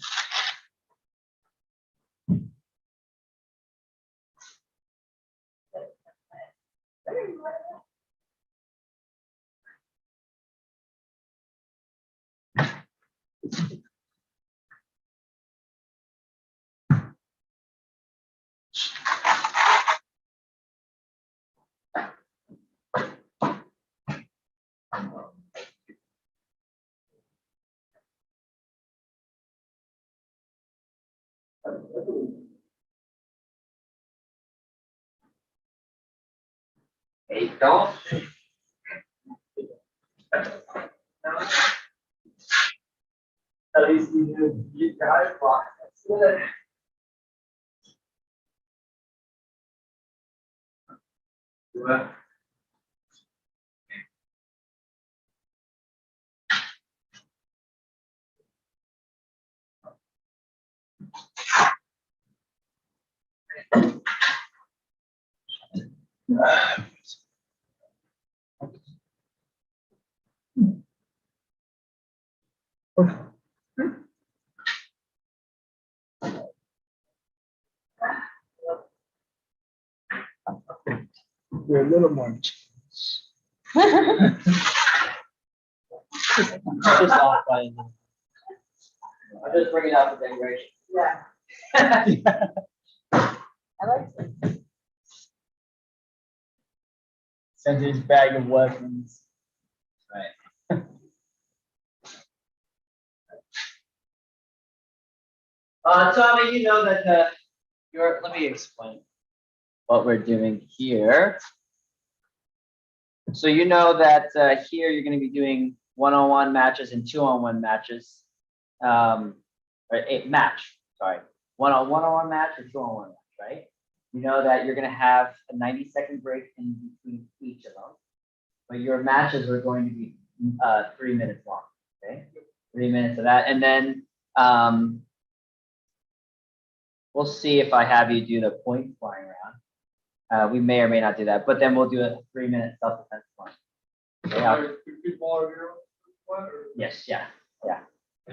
Hey, don't. At least you got it blocked. That's good. What? You're a little more. Just off by. I'm just bringing out the decoration. Yeah, I like it. Send his bag of weapons. Right. Tommy, you know that let me explain what we're doing here. So you know that here you're going to be doing one-on-one matches and two-on-one matches. Or match, sorry. One-on-one match or two-on-one match, right? You know that you're going to have a 90-second break in between each of them. But your matches are going to be 3 minutes long, okay? 3 minutes of that. And then we'll see if I have you do the point flying around. We may or may not do that, but then we'll do a 3-minute self-defense one. Yes, yeah.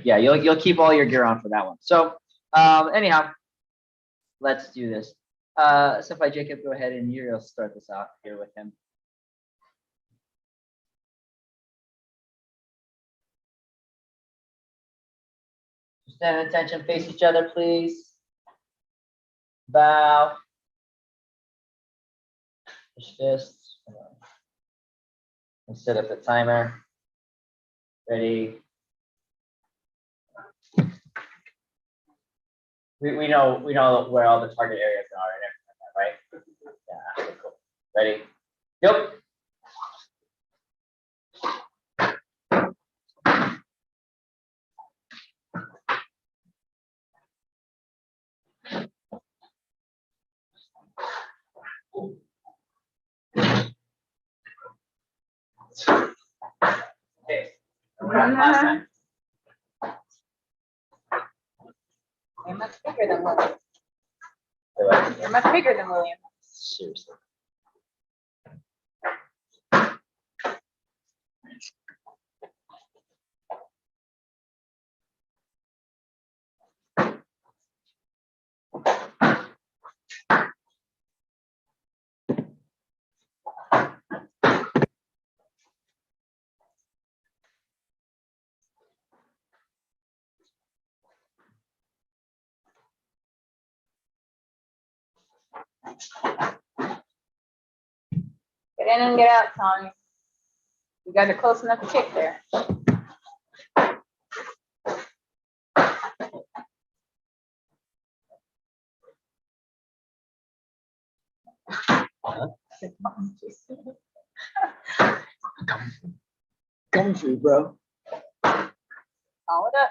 Yeah, you'll keep all your gear on for that one. So anyhow, let's do this. Senpai Jacob, go ahead and you'll start this off here with him. Stand at attention, face each other, please. Bow. Push fists. And set up the timer. Ready. We know where all the target areas are and everything like that, right? Yeah, cool. Ready? Yep. round last time. You're much bigger than William. You're much bigger than William. Seriously. Get in and get out, Tommy. You guys are close enough to kick there. Come through, bro. Follow it up.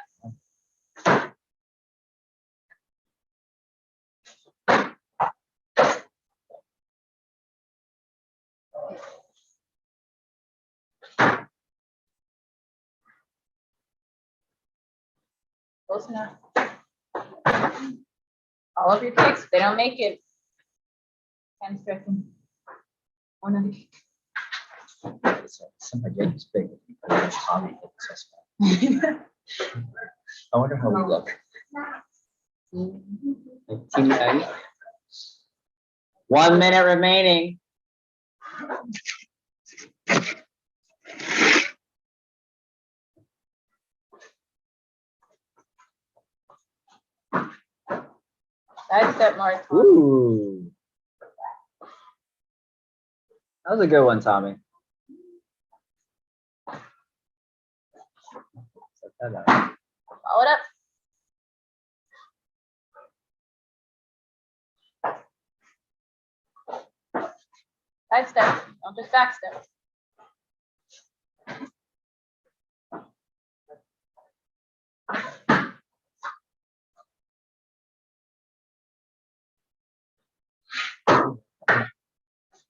Close enough. All of your kicks, they don't make it. 10 seconds. One of the Somebody is big. Tommy. I wonder how we look. Like teeny tiny. 1 minute remaining. side step, Mark. Ooh. That was a good one, Tommy. Follow it up. Side step, don't just back step.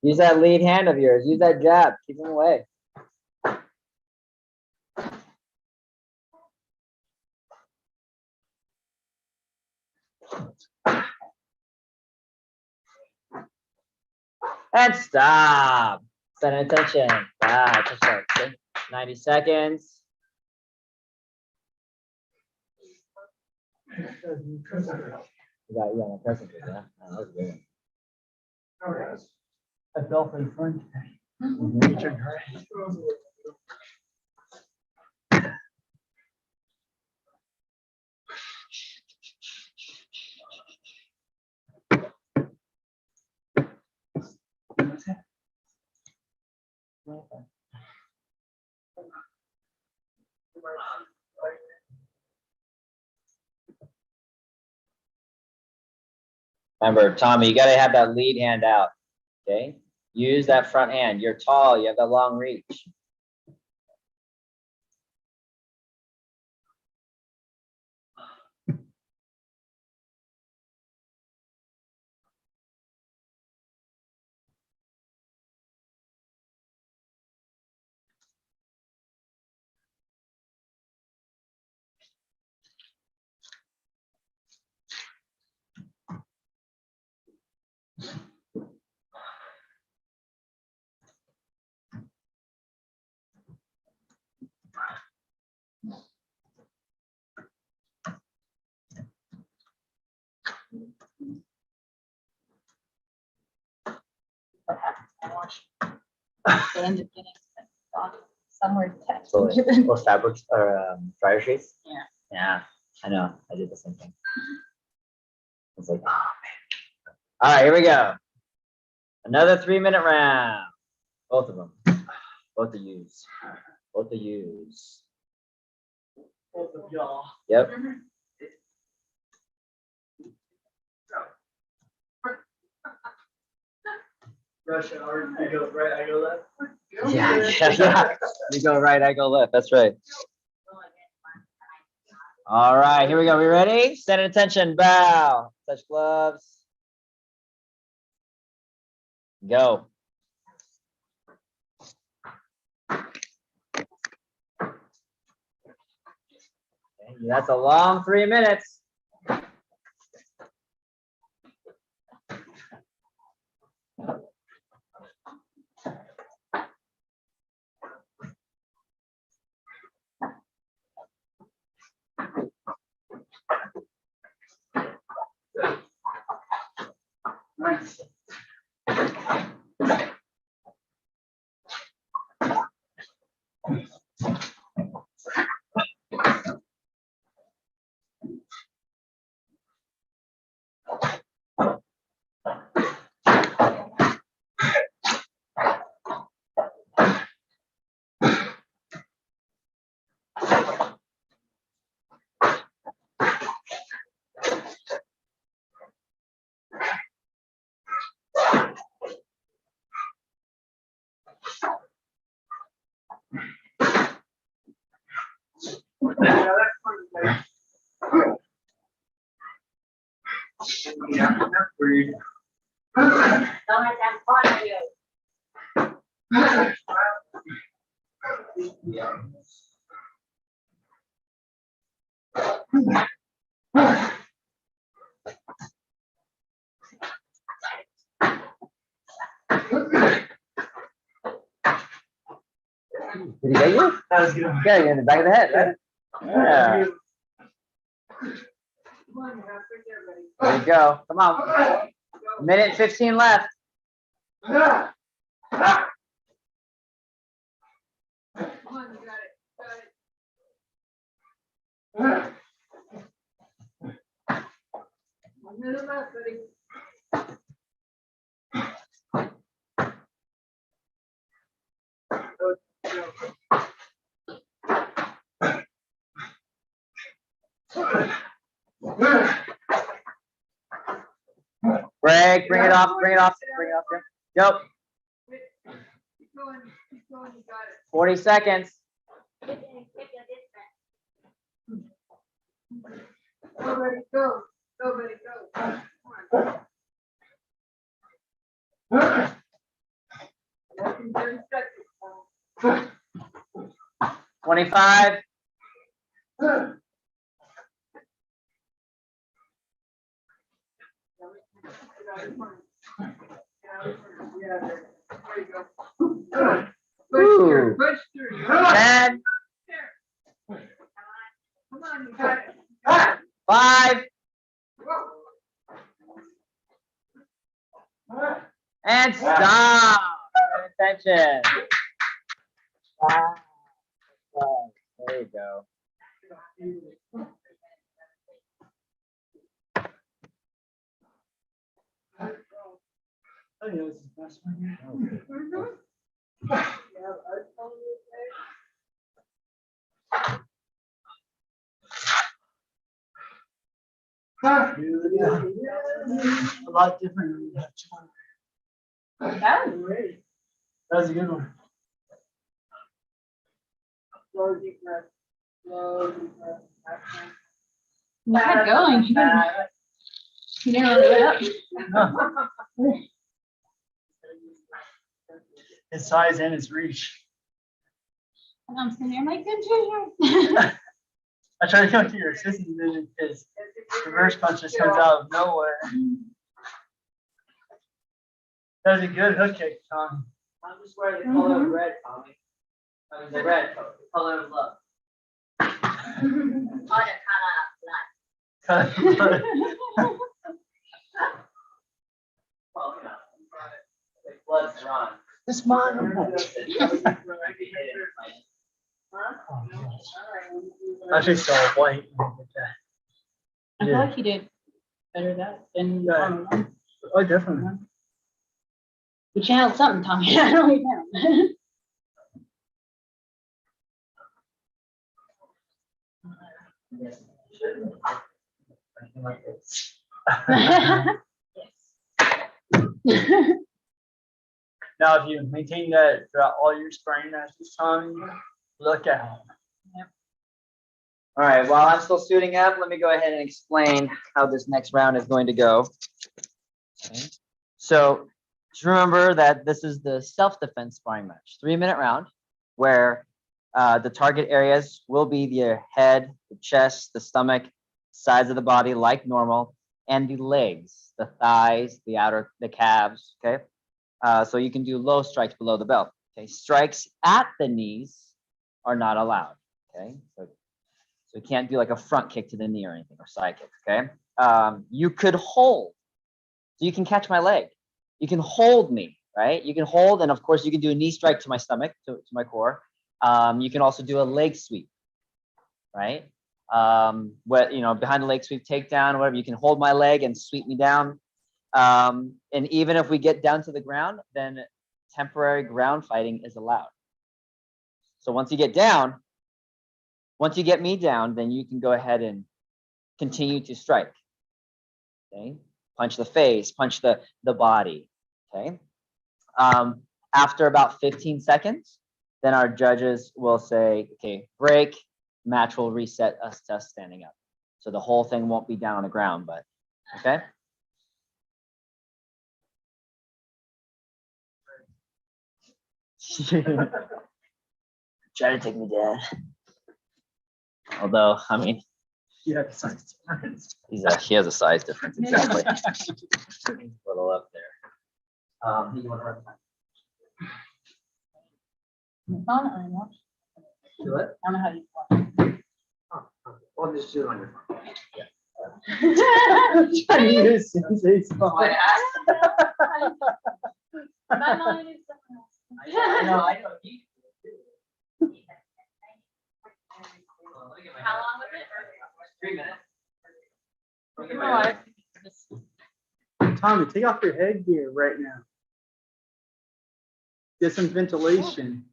Use that lead hand of yours. Use that jab. Keep him away. And stop. Set attention. Just like 90 seconds. You got my present, yeah. That was a good one. I fell for the front. Remember, Tommy, you got to have that lead hand out. Okay. Use that front hand. You're tall. You have that long reach. They end up getting somewhere attached. Or fabrics or dryer sheets. Yeah. Yeah, I know. I did the same thing. It's like, oh man. All right, here we go. Another 3-minute round. Both of them. Both of yous. Both of yous. Both of y'all. Yep. Rush hour, I go right, I go left. Yeah. You go right, I go left. That's right. All right, here we go. We ready? Set attention. Bow. Touch gloves. Go. That's a long 3 minutes. Did he get you? That was good. Yeah, you're in the back of the head, right? Yeah. There you go. Come on. Minute and 15 left. Break, bring it off, bring it off, bring it off there. Yep. 40 seconds. Nobody go. Nobody go. 25. Ooh. 10. Come on, you got it. 5. And stop. Pay attention. There you go. Oh, yeah, this is the best one here. A lot different than that one. That was great. That was a good one. You kept going. You didn't let up. No. His size and his reach. And I'm sitting there like, good treasure. I tried to come to your assistant and then his reverse punch just comes out of nowhere. That was a good hook kick, Tom. I'm just wearing the color of red, Tommy. I mean, the red, the color of love. Cut. Well, you know, the blood's drawn. This mine. I actually saw white. I feel like he did better that than Yeah. Oh, definitely. we channeled something, Tommy. I don't even know. Now, if you maintain that throughout all your sparring matches, Tommy, look out. All right, while I'm still suiting up, let me go ahead and explain how this next round is going to go. Okay. So just remember that this is the self-defense sparring match, 3-minute round, where The target areas will be the head, the chest, the stomach, sides of the body like normal, and the legs, the thighs, the calves, okay? So you can do low strikes below the belt, okay? Strikes at the knees are not allowed, okay? So you can't do like a front kick to the knee or anything, or side kick, okay? You could hold, so you can catch my leg. You can hold me, right? You can hold, and of course you can do a knee strike to my stomach, to my core. You can also do a leg sweep, right? Behind the leg sweep, takedown, whatever. You can hold my leg and sweep me down. And even if we get down to the ground, then temporary ground fighting is allowed. So once you get down, once you get me down, then you can go ahead and continue to strike. Okay, punch the face, punch the body. Okay. After about 15 seconds, then our judges will say, okay, break, match will reset us to standing up. So the whole thing won't be down on the ground, but okay. Try to take me down. Although, I mean, You have a size difference. he has a size difference, exactly. A little up there. You want to run? Phone or not? Do it. I don't know how you phone. Or just do it on your phone. Trying to use Sensei's phone. My mom is something else. I know. How long was it? 3 minutes. Tommy, take off your headgear right now. Get some ventilation.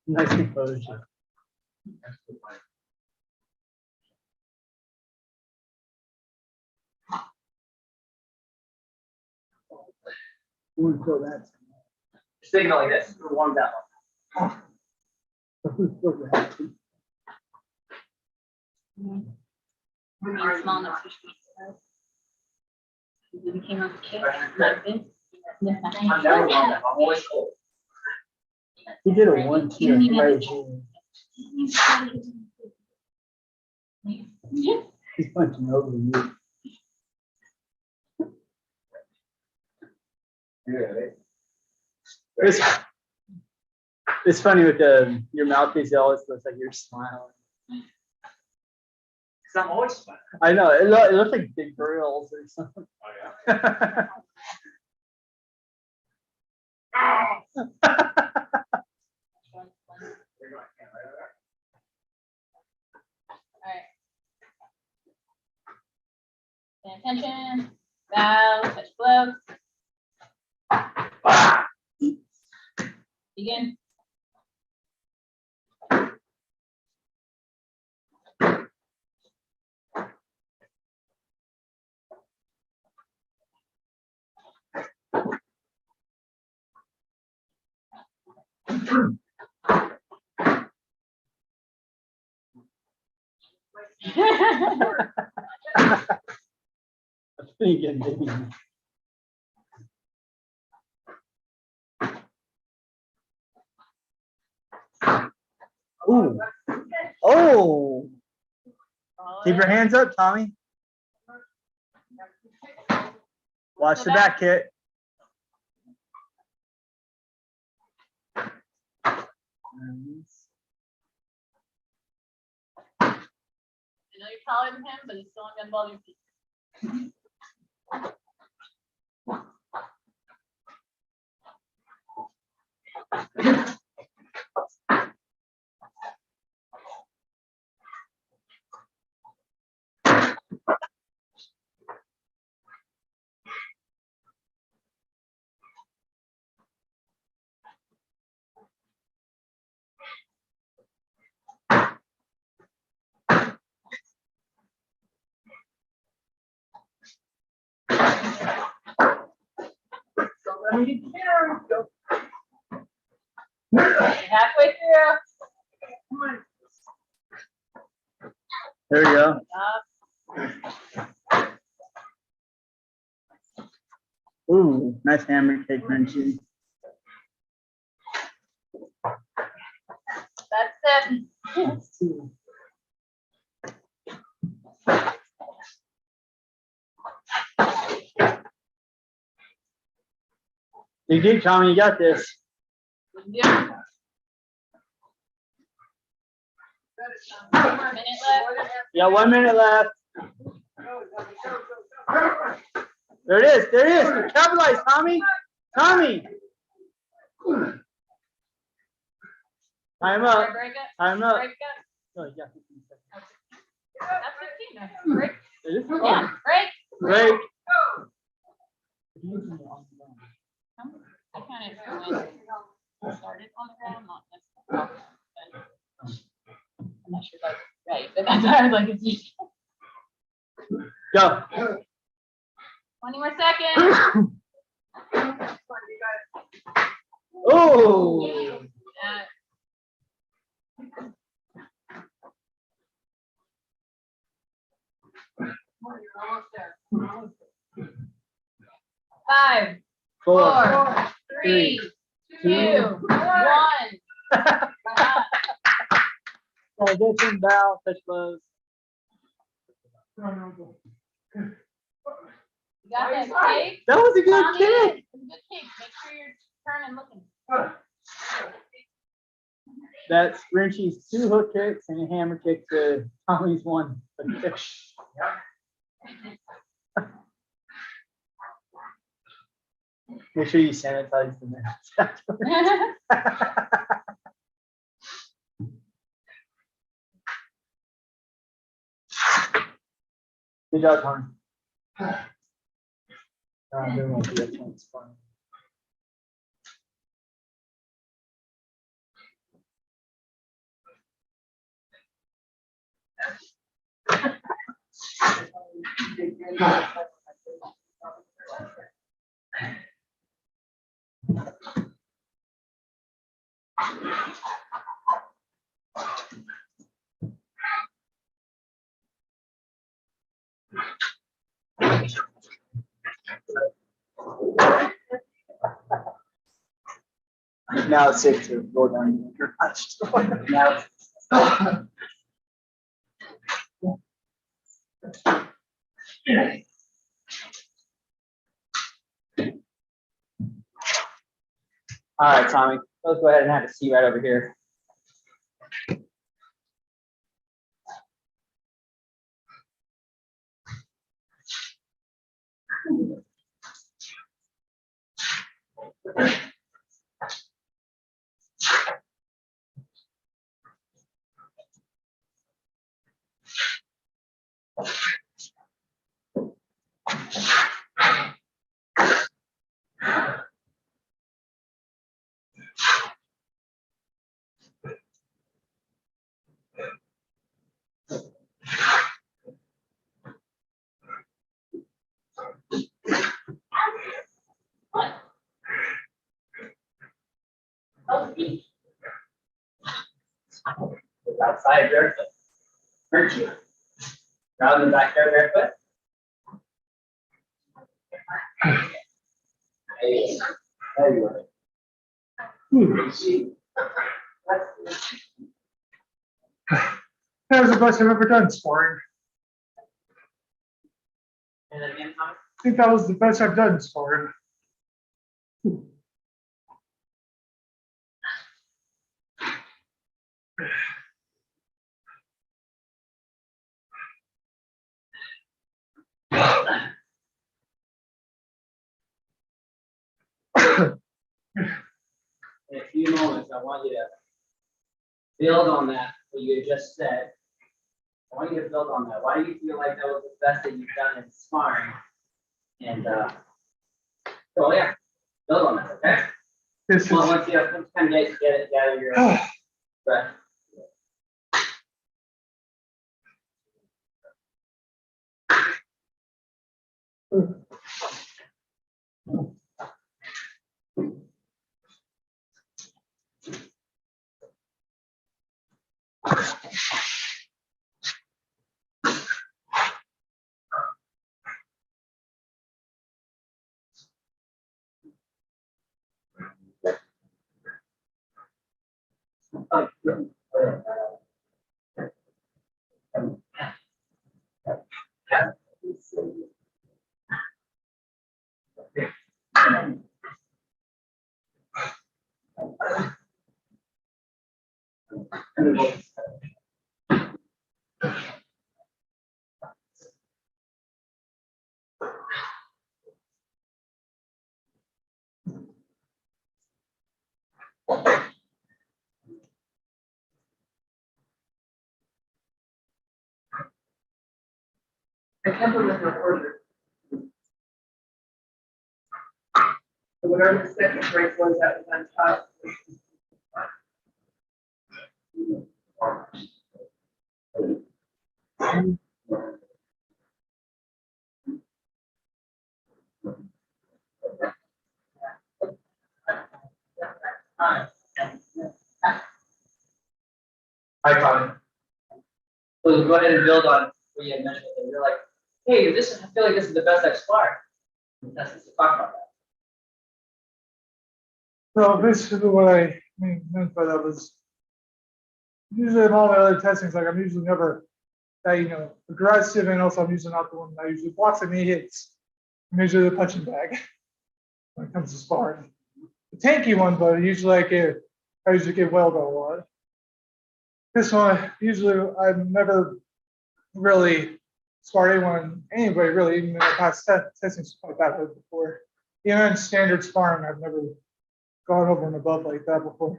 Nice composure. You want to feel that? Signal like this. Warm that Being small enough to shoot. You became a kid. Like this. one. I'm never warm that. I'm always cold. He did a 1-2 right here. He's punching over you. It's funny with your mouthpiece. It always looks like you're smiling. Because I'm always smiling. I know it looks like big grills or something. Oh yeah. Alright. Pay attention. Bow, touch gloves. Begin. Ooh. Oh. Keep your hands up, Tommy. Watch the back hit. I know you're taller than him, but he's still on ball your feet. you. There we go. Ooh, nice hammer kick, Frenchie. That's it. You do, Tommy. You got this. Yeah. One more minute left. You got 1 minute left. There it is. There it is. Capitalize, Tommy. Tommy. Time up. Break it. Time up. Break it. Oh, you got 15 seconds. That's 15. Break. It is Yeah. Break. Break. I kind of started on the ground, not necessarily. I'm not sure that's right, but that's why I was like, it's easy. Go. 20 more seconds. Oh. Five, 4, 3, 2, 1. Transition, bow, touch blows. You got that cake? That was a good Tommy, kick. it's a good kick. Make sure you're turning looking. That's Frenchie's 2 hook kicks and a hammer kick to Tommy's 1 hook kick. Make sure you sanitize the minutes. Good job, Tommy. There won't be a chance for him. Now it's safe to go down. Now. All right, Tommy, let's go ahead and have a seat right over here. Outside barefoot. Hurt you. Round the back there barefoot. There you are. That was the best I've ever done scoring. And then again, Tommy. I think that was the best I've done scoring. In a few moments, I want you to build on that, what you had just said. I want you to build on that. Why do you feel like that was the best that you've done in sparring? And oh yeah, build on that, okay? This Well, is once you kind of gather your breath. I can't believe the order. Whatever the second break was, that was on top. Hi, Tommy. So go ahead and build on what you had mentioned. You're like, hey, I feel like this is the best I've sparred. That's talk about that. So basically what I meant by that was usually in all my other testings, like I'm usually never that, aggressive, and also I'm usually not the one that usually blocks any hits. I'm usually the punching bag when it comes to sparring. The tanky one, but usually I usually get welled a lot. This one, usually I've never really sparred anybody really, even in the past testing stuff like that before. Even in standard sparring, I've never gone over and above like that before.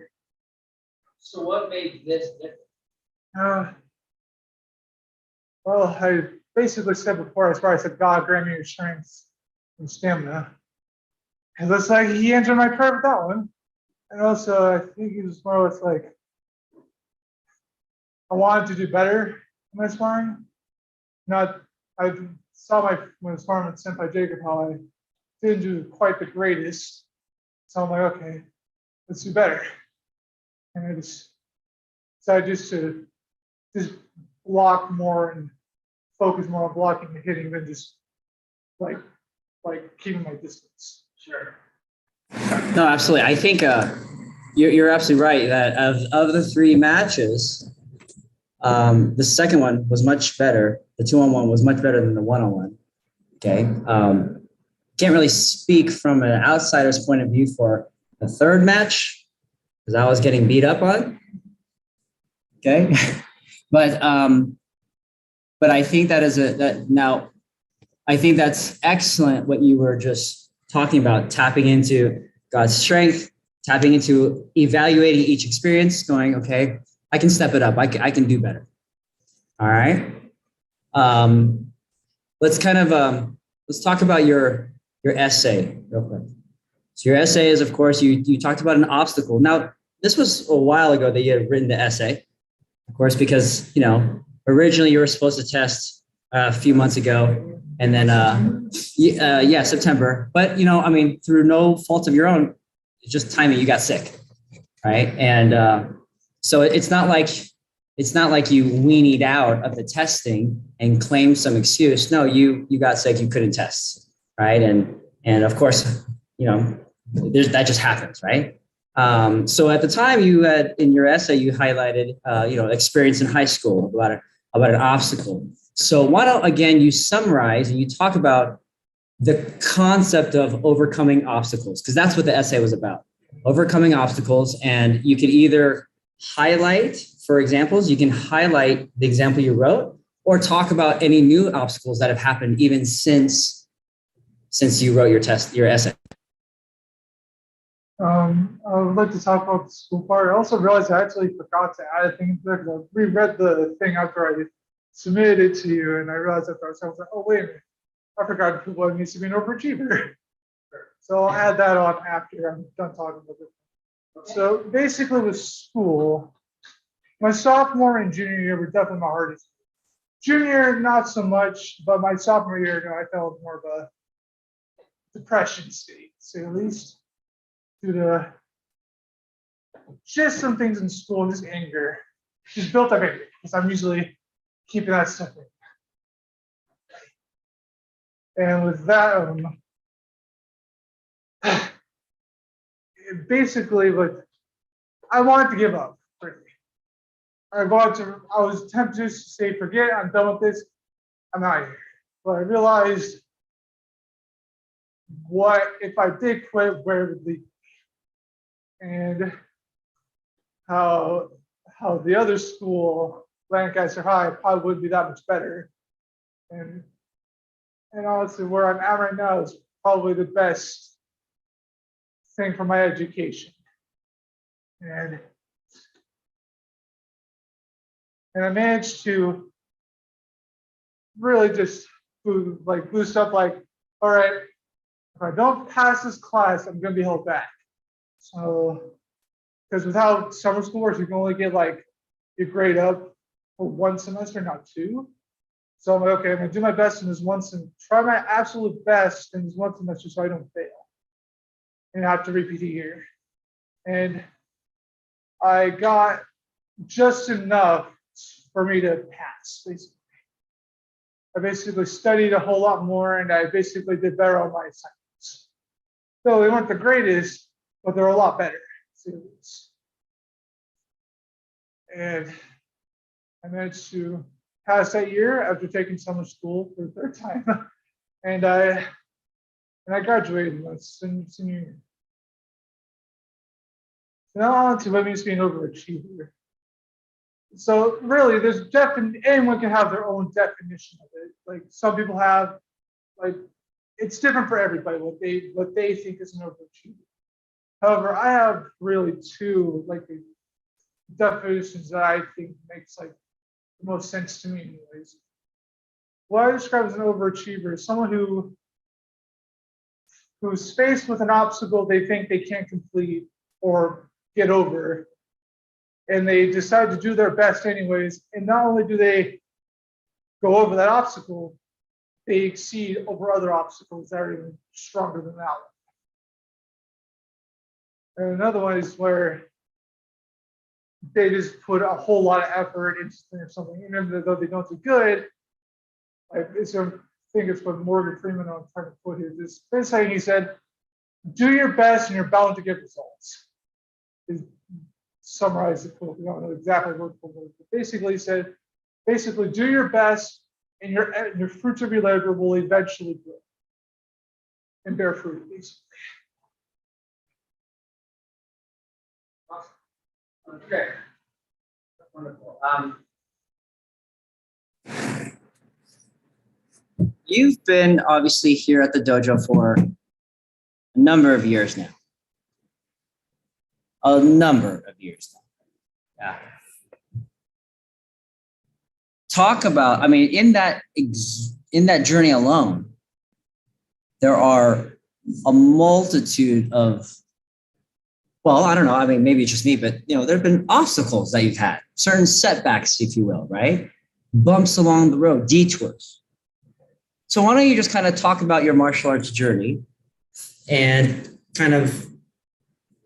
So what made this different? Well, I basically said before I said, God grant me your strength and stamina. It looks like he entered my curve with that one. And also, I think he was more or less like, I wanted to do better in my sparring. I saw when I was sparring with Senpai Jacob how I didn't do quite the greatest. So I'm like, okay, let's do better. And I just decided to block more and focus more on blocking and hitting than just like keeping my distance. Sure. No, absolutely. I think you're absolutely right that of the three matches, the second one was much better. The 2-on-1 was much better than the 1-on-1. Okay. Can't really speak from an outsider's point of view for the third match because I was getting beat up on. Okay. But I think I think that's excellent what you were just talking about, tapping into God's strength, tapping into evaluating each experience, going, okay, I can step it up. I can do better. All right. Let's talk about your essay real quick. So your essay is, of course, you talked about an obstacle. Now, this was a while ago that you had written the essay, of course, because, originally you were supposed to test a few months ago, and then, September. But, through no fault of your own, it's just timing, you got sick, right? And so it's not like you weaned out of the testing and claimed some excuse. No, you got sick, you couldn't test, right? And of course, that just happens, right? So at the time, you had in your essay you highlighted, experience in high school about an obstacle. So why don't again you summarize and you talk about the concept of overcoming obstacles, because that's what the essay was about, overcoming obstacles. And you could either highlight, for examples, you can highlight the example you wrote, or talk about any new obstacles that have happened even since you wrote your essay. I would like to talk about the school part. I also realized I actually forgot to add a thing there because I reread the thing after I submitted it to you, and I realized after I was like, oh, wait a minute, I forgot what needs to be an overachiever. So I'll add that on after I'm done talking about it. So basically with school, my sophomore and junior year were definitely my hardest. Junior, not so much, but my sophomore year, I felt more of a depression state, to say the least, due to just some things in school, just anger. just built everything because I'm usually keeping that stuff in. And with that, basically, like, I wanted to give up. Really. I was tempted to say, forget it, I'm done with this, I'm out of here. But I realized what if I did quit, where it would lead me. And how the other school, Lancaster High, probably wouldn't be that much better. And honestly, where I'm at right now is probably the best thing for my education. And I managed to really just boost up, like, all right, if I don't pass this class, I'm gonna be held back. So, because without summer school works, you can only get like your grade up for one semester, not two. So I'm like, okay, I'm gonna do my best in this one semester, try my absolute best in this one semester so I don't fail. And I have to repeat a year. And I got just enough for me to pass, basically. I basically studied a whole lot more and I basically did better on my assignments. So they weren't the greatest, but they're a lot better. And I managed to pass that year after taking summer school for the third time. and I graduated my senior year. Now on to what means to be an overachiever. So really, there's definitely, anyone can have their own definition of it. Like some people have, like, it's different for everybody what they think is an overachiever. However, I have really two like definitions that I think makes like the most sense to me anyways. What I describe as an overachiever is someone who's faced with an obstacle they think they can't complete or get over, and they decide to do their best anyways. And not only do they go over that obstacle, they exceed over other obstacles that are even stronger than that one. And another one is where they just put a whole lot of effort into something, even though they don't do good. Like I think it's what Morgan Freeman on trying to put here. This thing he said, "Do your best, and you're bound to get results." Summarize the quote. We don't know exactly word for word, but basically he said, basically do your best, and your fruits of your labor will eventually grow and bear fruit. Basically. Awesome. Okay. Wonderful. You've been obviously here at the dojo for a number of years now. A number of years now. Yeah. Talk about, I mean, in that journey alone, there are a multitude of, well, I don't know, I mean, maybe it's just me, but there have been obstacles that you've had, certain setbacks, if you will, right? Bumps along the road, detours. So why don't you just kind of talk about your martial arts journey and kind of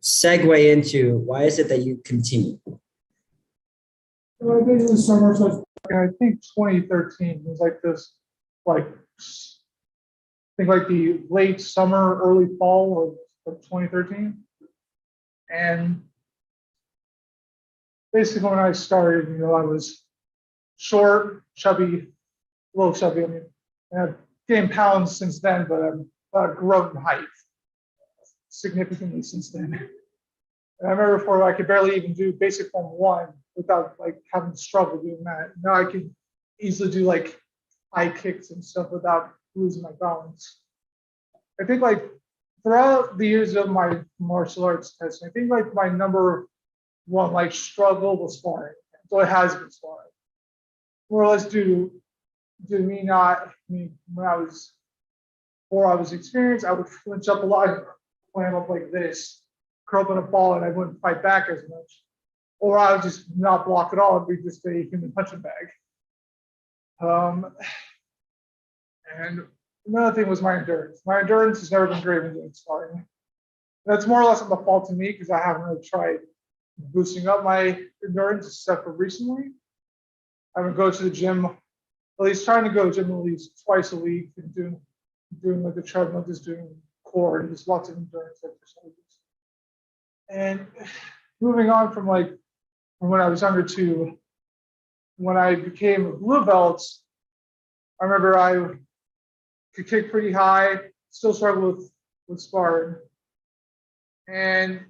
segue into why is it that you continue? Well, I think this summer, so I think 2013 was like this, like, I think like the late summer, early fall of 2013. And basically when I started, I was short, chubby, a little chubby. I mean, I've gained pounds since then, but I've grown in height significantly since then. And I remember before I could barely even do basic form 1 without like having to struggle doing that. Now I can easily do like high kicks and stuff without losing my balance. I think like throughout the years of my martial arts testing, I think like my number one like struggle was sparring. So it has been sparring. More or less due to me not, when I was, before I was experienced, I would flinch up a lot, clam up like this, curl up in a ball, and I wouldn't fight back as much. Or I would just not block at all and be just a human punching bag. And another thing was my endurance. My endurance has never been great when doing sparring. That's more or less a fault to me because I haven't really tried boosting up my endurance, except for recently. I would go to the gym, at least trying to go to the gym at least twice a week and doing like the treadmill, just doing core and just lots of endurance exercises. And moving on from when I was younger to when I became a blue belt, I remember I could kick pretty high, still struggle with sparring. And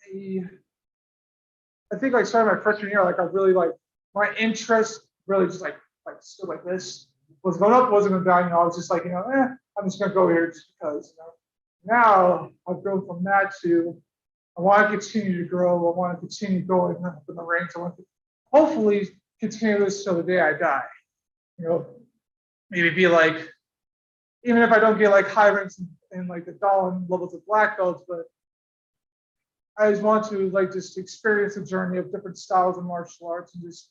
I think like starting my freshman year, like I really like my interest really just like stood like this. Was going up, wasn't going down. I was just like, I'm just gonna go here just because. Now I've grown from that to I want to continue to grow. I want to continue going up in the ranks. I want to hopefully continue this till the day I die. Maybe be like, even if I don't get like high ranks in like the Dawn levels of black belts, but I just want to like just experience the journey of different styles of martial arts and just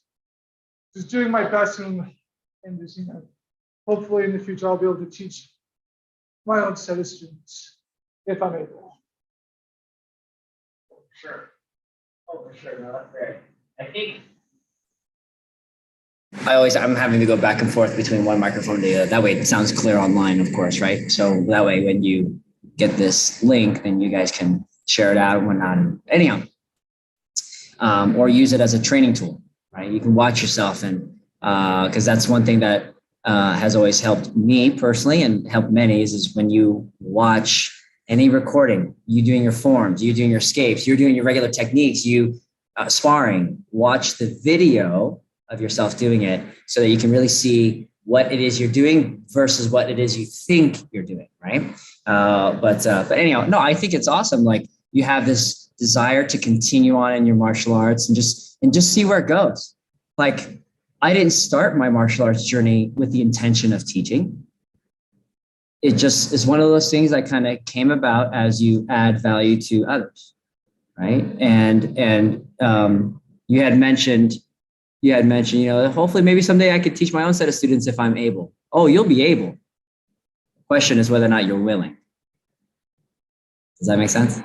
doing my best and just hopefully in the future I'll be able to teach my own set of students if I'm able. Sure. Oh, for sure. No, that's great. I think I'm having to go back and forth between one microphone to the other. That way it sounds clear online, of course, right? So that way when you get this link, then you guys can share it out and whatnot. Anyhow, or use it as a training tool, right? You can watch yourself and because that's one thing that has always helped me personally and helped many is when you watch any recording, you doing your forms, you doing your escapes, you're doing your regular techniques, you sparring, watch the video of yourself doing it so that you can really see what it is you're doing versus what it is you think you're doing, right? But anyhow, no, I think it's awesome. Like you have this desire to continue on in your martial arts and just see where it goes. Like I didn't start my martial arts journey with the intention of teaching. It just is one of those things that kind of came about as you add value to others, right? And you had mentioned, hopefully maybe someday I could teach my own set of students if I'm able. Oh, you'll be able. The question is whether or not you're willing. Does that make sense?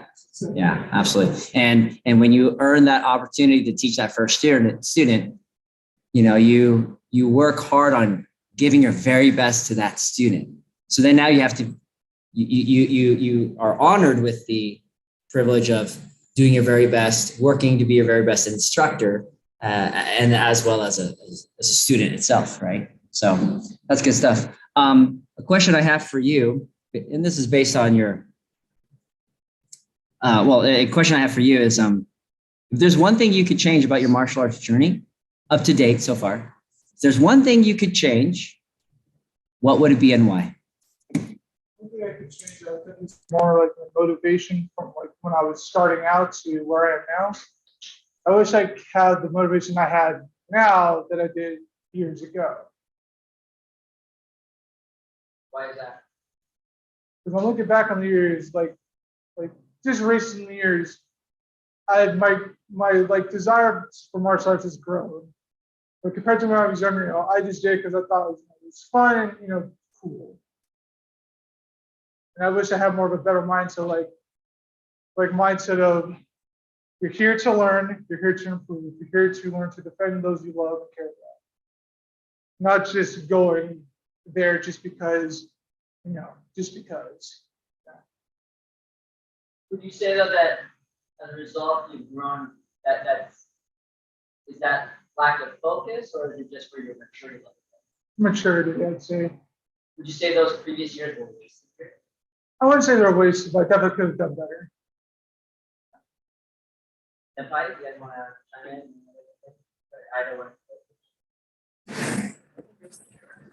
Yeah, absolutely. And when you earn that opportunity to teach that first student, you work hard on giving your very best to that student. So then now you have to, you are honored with the privilege of doing your very best, working to be your very best instructor, and as well as a student itself, right? So that's good stuff. A question I have for you, and this is based on your, a question I have for you is, if there's one thing you could change about your martial arts journey up to date so far, if there's one thing you could change, what would it be and why? One thing I could change, I think it's more like the motivation from like when I was starting out to where I am now. I wish I had the motivation I had now that I did years ago. why is that? Because I'm looking back on the years, like just recent years, I had my like desire for martial arts has grown. But compared to when I was younger, I just did because I thought it was fun and cool. And I wish I had more of a better mindset, like mindset of you're here to learn, you're here to improve, you're here to learn to defend those you love and care about. Not just going there just because, just because. Would you say though that as a result you've grown is that lack of focus or is it just for your maturity level? Maturity, I'd say. Would you say those previous years were wasted? I wouldn't say they're wasted, but I definitely could have done better. And Pi, you guys want to chime in? Either one.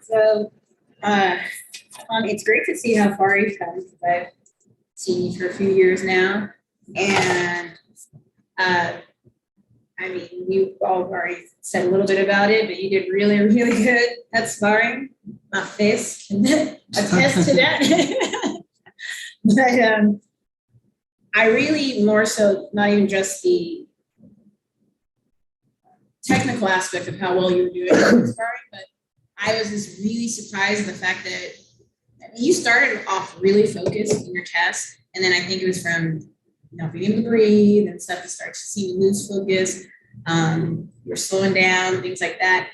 So, it's great to see how far you've come because I've seen you for a few years now, and you all already said a little bit about it, but you did really, really good at sparring. My fist can attest to that. But I really more so not even just the technical aspect of how well you were doing in sparring, but I was just really surprised at the fact that you started off really focused in your test, and then I think it was from not being able to breathe and stuff. You start to see you lose focus. You're slowing down, things like that.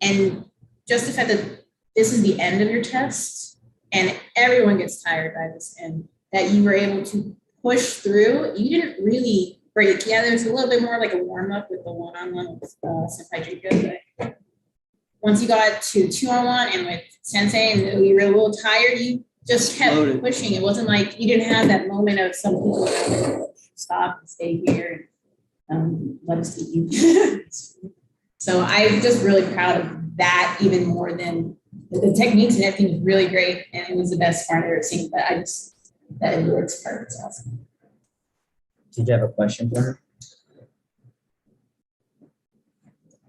And just the fact that this is the end of your test and everyone gets tired by this end, that you were able to push through. You didn't really break. Yeah, there's a little bit more like a warm up with the one-on-one with Senpai Jacob, but once you got to 2-on-1 and with Sensei and you were a little tired, you just kept Loaded. pushing. It wasn't like you didn't have that moment of some people stop and stay here and let us see you. So I'm just really proud of that even more than the techniques and everything was really great. And it was the best part I've ever seen, but that endurance part was awesome. Did you have a question for her?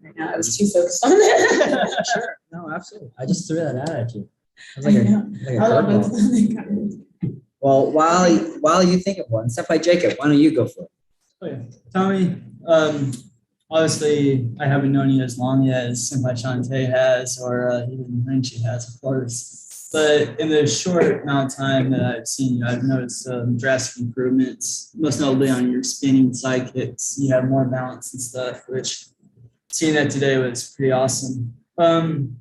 Right now, I was too focused on that. Sure. No, absolutely. I just threw that out at you. It was I like a, know. like a I love curveball. those. Well, while you think of one, Senpai Jacob, why don't you go for it? Oh, yeah. Tommy, obviously, I haven't known you as long as Senpai Shantae has, or even Renchi has, of course. But in the short amount of time that I've seen you, I've noticed drastic improvements, most notably on your spinning side kicks. You have more balance and stuff, which seeing that today was pretty awesome. I'm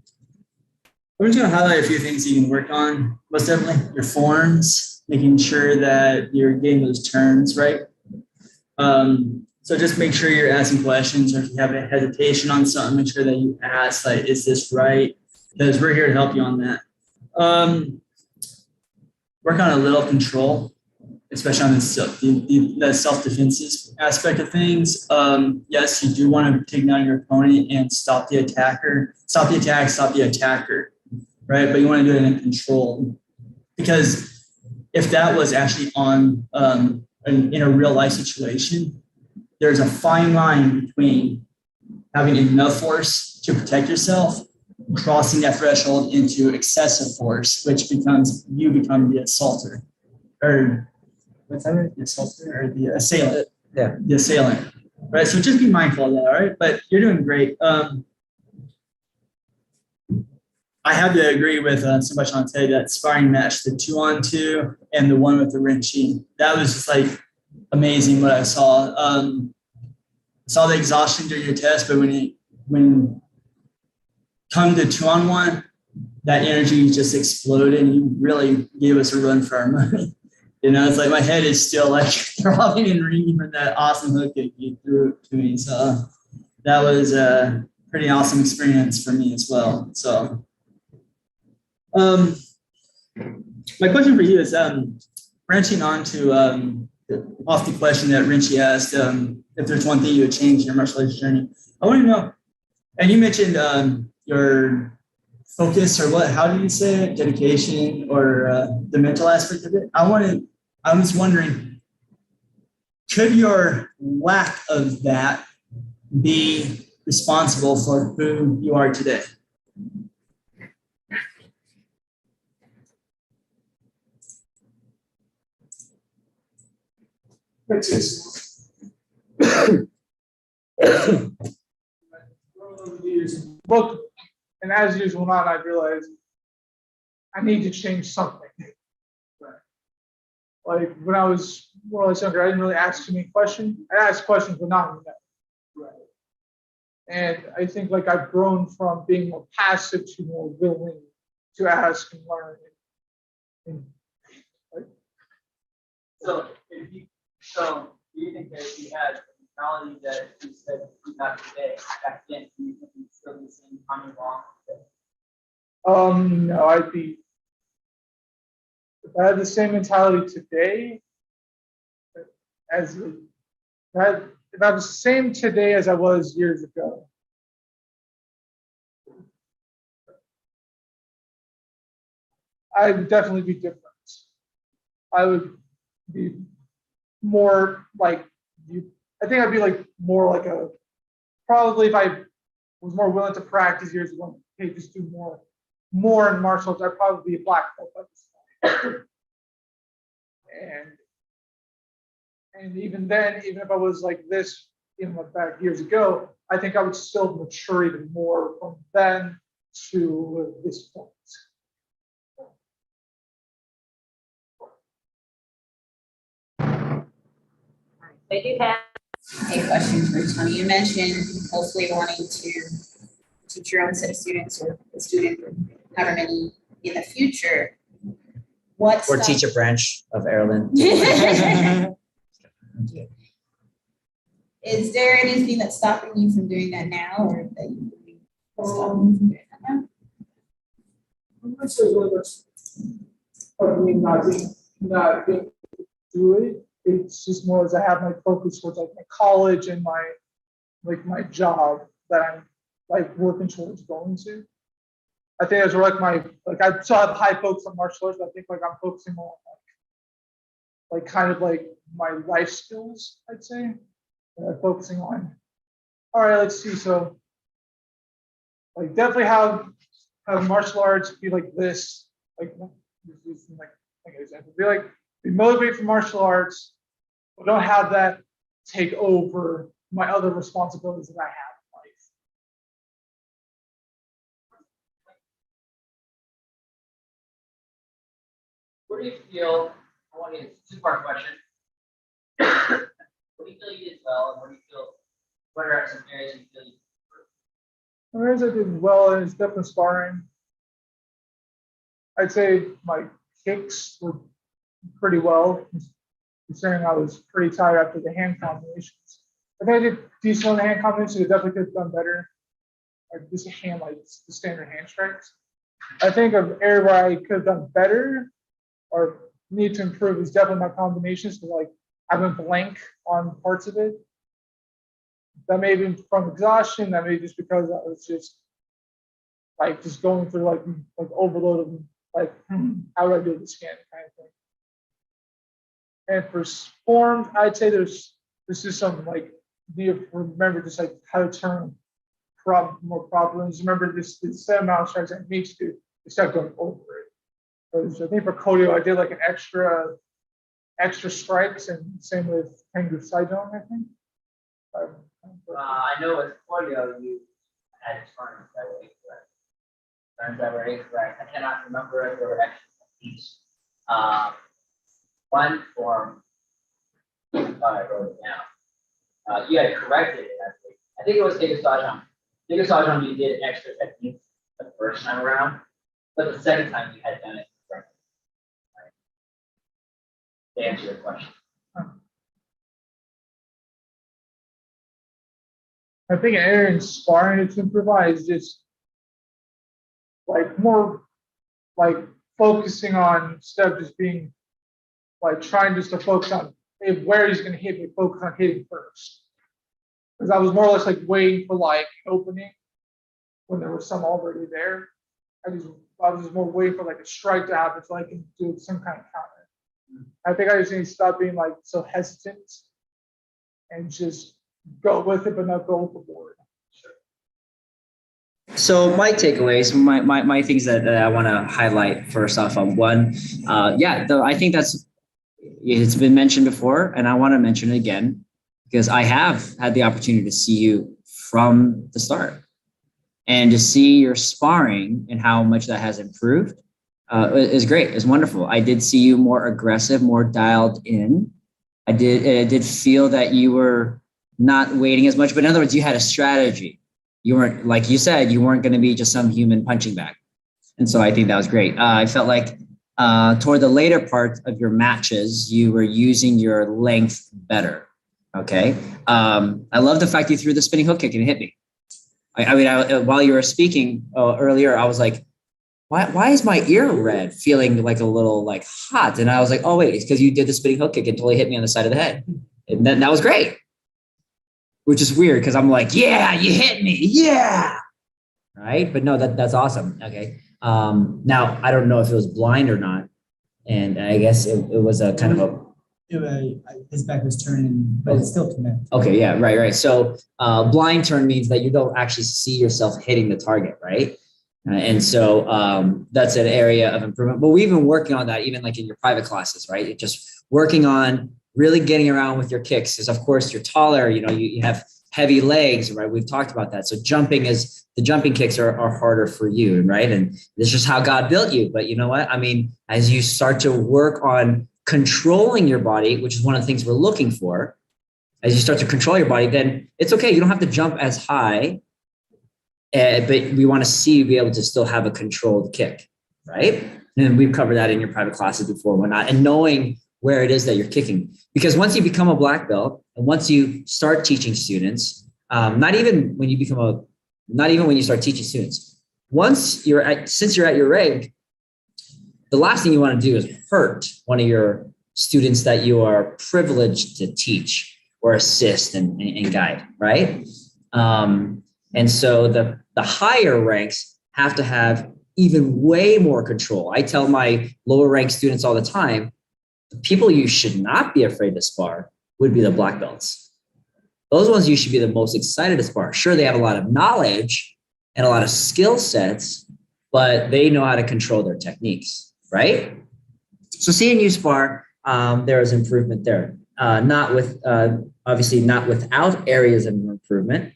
just going to highlight a few things you can work on. Most definitely your forms, making sure that you're getting those turns right. So just make sure you're asking questions, or if you have a hesitation on something, make sure that you ask, like, is this right? Because we're here to help you on that. Work on a little control, especially on the self-defenses aspect of things. Yes, you do want to take down your opponent and stop the attacker, stop the attack, stop the attacker, right? But you want to do it in control, because if that was actually on in a real life situation, there's a fine line between having enough force to protect yourself, crossing that threshold into excessive force, which you become the assaulter, or what's that? The assaulter or the assailant? Yeah. The assailant, right? So just be mindful of that, all right? But you're doing great. I have to agree with Senpai Shantae, that sparring match, the 2-on-2 and the one with the Renchi, that was just like amazing what I saw. I saw the exhaustion during your test, but when come to 2-on-1, that energy just exploded and you really gave us a run for our money. You know, it's like my head is still like throbbing and ringing from that awesome hook kick you threw to me. So that was a pretty awesome experience for me as well. So my question for you is branching on to off the question that Renchi asked, if there's one thing you would change in your martial arts journey. I want to know, and you mentioned your focus, or what, how do you say it, dedication, or the mental aspect of it. I was wondering, could your lack of that be responsible for who you are today? Book, and as years went on, I realized I need to change something. Like when I was more or less younger, I didn't really ask too many questions. I asked questions, but not enough. Right. And I think like I've grown from being more passive to more willing to ask and learn. So do you think that if you had the mentality that you said you have today, back then, do you think you'd still be the same coming along? No, if I had the same mentality today, if I was the same today as I was years ago, I would definitely be different. I would be more like you. I think I'd be like more like probably if I was more willing to practice years ago, hey, just do more in martial arts, I'd probably be a black belt by this point. And even then, even if I was like this, back years ago, I think I would still mature even more from then to this point. Thank you, Pat. A question for Tony. You mentioned hopefully wanting to teach your own set of students or a student or however many in the future. What Or stuff- teach a branch of Erolin. Is there anything that's stopping you from doing that now, or that you stopping you from doing that now? I'm not sure whether it's part of me not being do it. It's just more as I have my focus towards like my college and my job that I'm like working towards going to. I think that's where I still have high focus on martial arts, but I think like I'm focusing more on like kind of like my life skills, I'd say. Focusing on. All right, let's see. So like definitely have martial arts be like this, like an example. Be motivated for martial arts, but don't have that take over my other responsibilities that I have in life. Where do you feel, I want to get a two-part question. What do you feel you did well, and what are some areas you feel you Areas I did well in is definitely sparring. I'd say my kicks were pretty well, considering I was pretty tired after the hand combinations. I think I did decent on the hand combinations. I definitely could have done better. Like just the standard hand strikes. I think an area where I could have done better or need to improve is definitely my combinations. So like I've been blank on parts of it. That may be from exhaustion. That may be just because I was just going through like overload of like how do I do the scan kind of thing. And for forms, I'd say this is something like you remember just like how to turn more properly. Just remember this set amount of strikes that needs to instead of going over it. So I think for Kodio, I did like an extra strikes, and same with Tengu Saijong, I think. I know with Kodio, you had turns that were incorrect. Turns that were incorrect. I cannot remember if there were extra piece. One form, I wrote it down. You had corrected it, I think it was Tengu Saijong. Tengu Saijong, you did extra techniques the first time around, but the second time you had done it correctly. Right? To answer your question. I think an area in sparring to improvise is just like more like focusing on instead of just being like trying just to focus on where he's going to hit me, focus on hitting first. Because I was more or less like waiting for like opening when there was some already there. I was just more waiting for like a strike to happen so I can do some kind of counter. I think I just need to stop being like so hesitant and just go with it, but not go overboard. So my takeaways, my things that I want to highlight first off on one, I think it's been mentioned before, and I want to mention it again because I have had the opportunity to see you from the start and to see your sparring and how much that has improved is great. It's wonderful. I did see you more aggressive, more dialed in. I did feel that you were not waiting as much, but in other words, you had a strategy. You weren't, like you said, you weren't going to be just some human punching bag. And so I think that was great. I felt like toward the later part of your matches, you were using your length better. Okay. I love the fact you threw the spinning hook kick and it hit me. While you were speaking earlier, I was like, why is my ear red, feeling like a little like hot? And I was like, oh wait, it's because you did the spinning hook kick and totally hit me on the side of the head. And that was great. Which is weird because I'm like, yeah, you hit me, yeah, right? But no, that's awesome. Okay. Now I don't know if it was blind or not, and I guess it was a kind of a. His back was turning, but it still connected. Okay, yeah, right. So blind turn means that you don't actually see yourself hitting the target, right? And so that's an area of improvement. But we've been working on that even like in your private classes, right? You're just working on really getting around with your kicks because of course you're taller, you have heavy legs, right? We've talked about that. So the jumping kicks are harder for you, right? And this is just how God built you. But you know what? I mean, as you start to work on controlling your body, which is one of the things we're looking for, as you start to control your body, then it's okay. You don't have to jump as high, but we want to see you be able to still have a controlled kick, right? And we've covered that in your private classes before, whatnot, and knowing where it is that you're kicking. Because once you become a black belt, and once you start teaching students, not even when you start teaching students, since you're at your rank, the last thing you want to do is hurt one of your students that you are privileged to teach or assist and guide, right? And so the higher ranks have to have even way more control. I tell my lower rank students all the time, the people you should not be afraid to spar would be the black belts. Those ones you should be the most excited to spar. Sure, they have a lot of knowledge and a lot of skill sets, but they know how to control their techniques, right? So seeing you spar, there is improvement there. Obviously not without areas of improvement.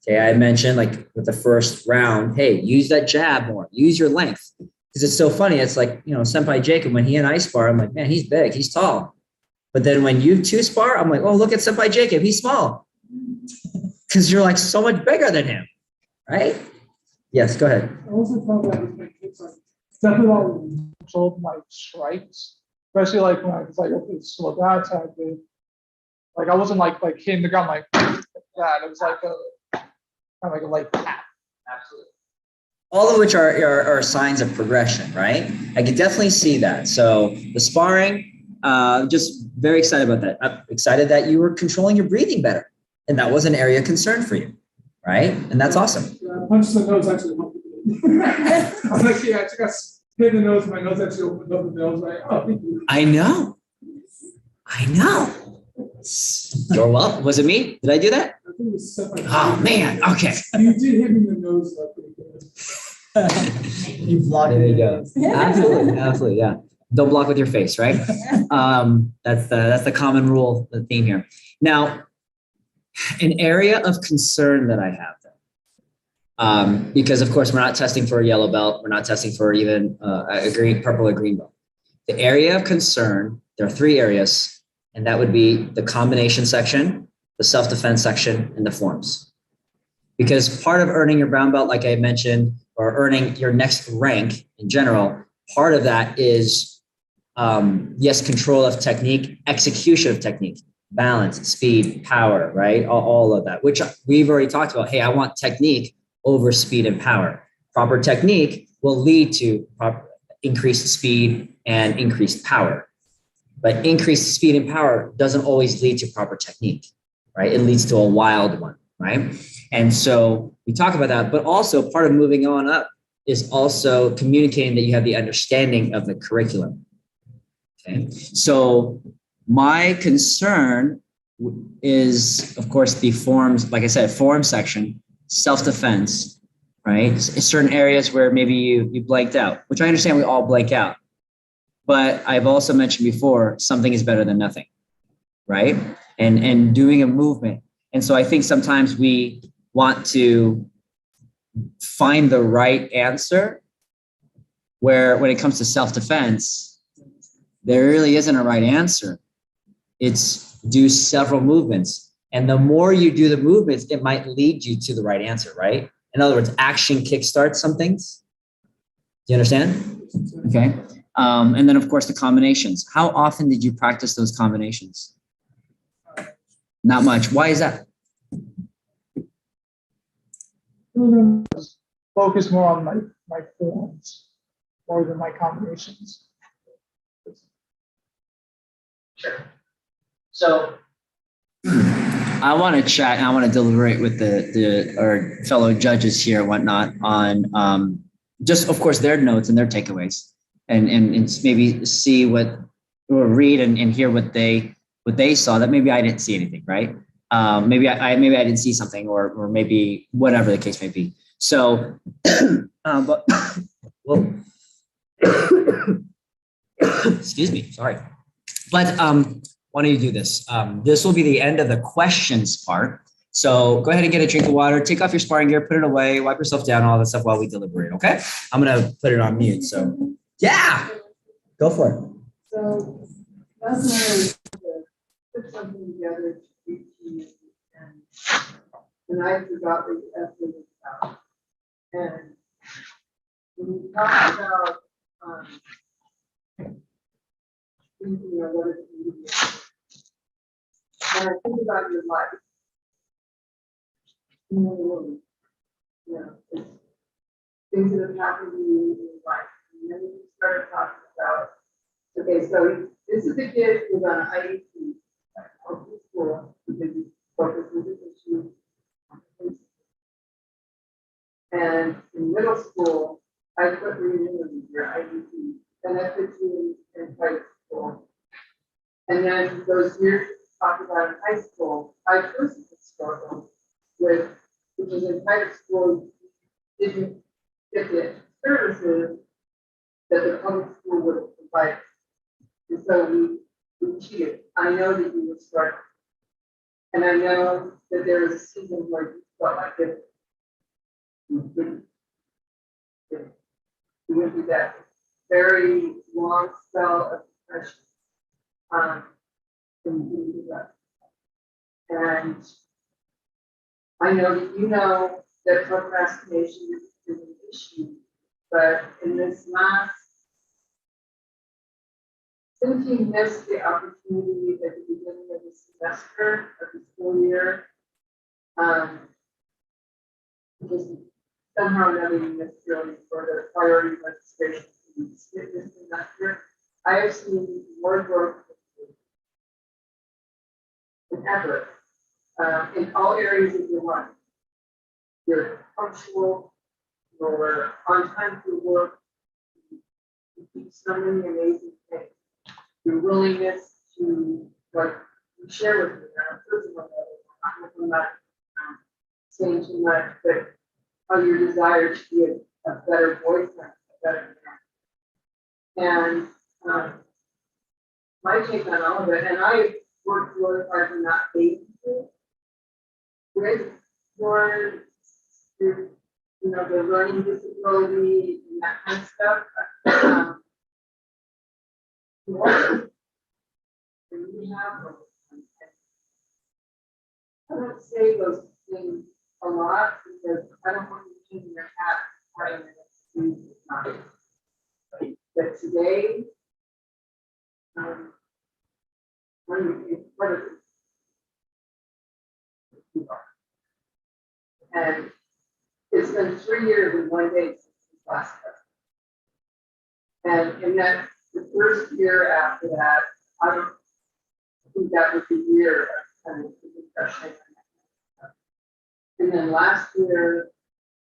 Okay, I mentioned like with the first round, hey, use that jab more, use your length. Because it's so funny. It's like, Senpai Jacob, when he and I spar, I'm like, man, he's big, he's tall. But then when you two spar, I'm like, oh, look at Senpai Jacob, he's small. Because you're like so much bigger than him, right? Yes, go ahead. I also found that with my kids, like, definitely controlled my strikes, especially like when I was like, okay, so that's how I did. Like, I wasn't like hitting the ground like that. It was like kind of like a light tap. Absolutely. All of which are signs of progression, right? I can definitely see that. So the sparring, just very excited about that. I'm excited that you were controlling your breathing better. And that was an area of concern for you, right? And that's awesome. Punch the nose actually helped. I was like, yeah, I just got hit in the nose, my nose actually opened up, and I was like, oh, thank you. I know. You're welcome. Was it me? Did I do that? I think it was separate. Oh man, okay. You did hit me in the nose, pretty good. You blocked There you it. go. Absolutely, yeah. Don't block with your face, right? That's the common rule, the theme here. Now, an area of concern that I have, because of course we're not testing for a yellow belt, we're not testing for even a green, purple or green belt. The area of concern, there are 3 areas, and that would be the combination section, the self-defense section, and the forms. Because part of earning your brown belt, like I mentioned, or earning your next rank in general, part of that is, yes, control of technique, execution of technique, balance, speed, power, right? All of that, which we've already talked about. Hey, I want technique over speed and power. Proper technique will lead to increased speed and increased power. But increased speed and power doesn't always lead to proper technique, right? It leads to a wild one, right? And so we talk about that, but also part of moving on up is also communicating that you have the understanding of the curriculum. Okay, so my concern is, of course, the forms, like I said, form section, self-defense, right? Certain areas where maybe you blanked out, which I understand we all blank out. But I've also mentioned before, something is better than nothing, right? And doing a movement. And so I think sometimes we want to find the right answer where when it comes to self-defense, there really isn't a right answer. It's do several movements. And the more you do the movements, it might lead you to the right answer, right? In other words, action kickstarts some things. Do you understand? Okay. And then, of course, the combinations. How often did you practice those combinations? Not much. Why is that? Focus more on my forms more than my combinations. Sure. So I want to chat and I want to deliberate with our fellow judges here and whatnot on just, of course, their notes and their takeaways, and maybe see what, or read and hear what they saw that maybe I didn't see anything, right? Maybe I didn't see something, or maybe whatever the case may be. So, but well, excuse me, sorry. But why don't you do this? This will be the end of the questions part. So go ahead and get a drink of water, take off your sparring gear, put it away, wipe yourself down, all that stuff while we deliberate, okay? I'm gonna put it on mute, so yeah, go for it. So that's not really to put something together to teach you and I forgot what the essay was about. And when you talk about, thinking of what it's media, and I think about your life, it's things that have happened to you in your life. And then you started talking about, okay, so this is a kid who's on an IEP at public school because he focuses his issues on things. And in middle school, I put reading in your IEP, and I put you in high school. And then those years talk about in high school, I personally struggled with, because in high school, didn't get the services that the public school would have provided. And so we cheated. I know that you were struggling. And I know that there was a season where you felt like it. You went through that very long spell of depression. And I know that you know that procrastination is an issue, but in this last, since you missed the opportunity at the beginning of the semester, of the school year, just somehow or another you missed really for the priority registration this semester, I have seen more growth than ever in all areas of your life. You're punctual, you're on time for work, you keep so many amazing things. Your willingness to, like, share with me, I'm not saying too much, but how your desire to be a better boyfriend, a better man. And my take on all of it, and I worked really hard to not babysit with your, the learning disability and that kind of stuff. I don't say those things a lot because I don't want you to your hat right in the next. But today, and it's been 3 years and 1 day since this last test. And in that, the first year after that, I don't think that was the year of kind of depression. And then last year,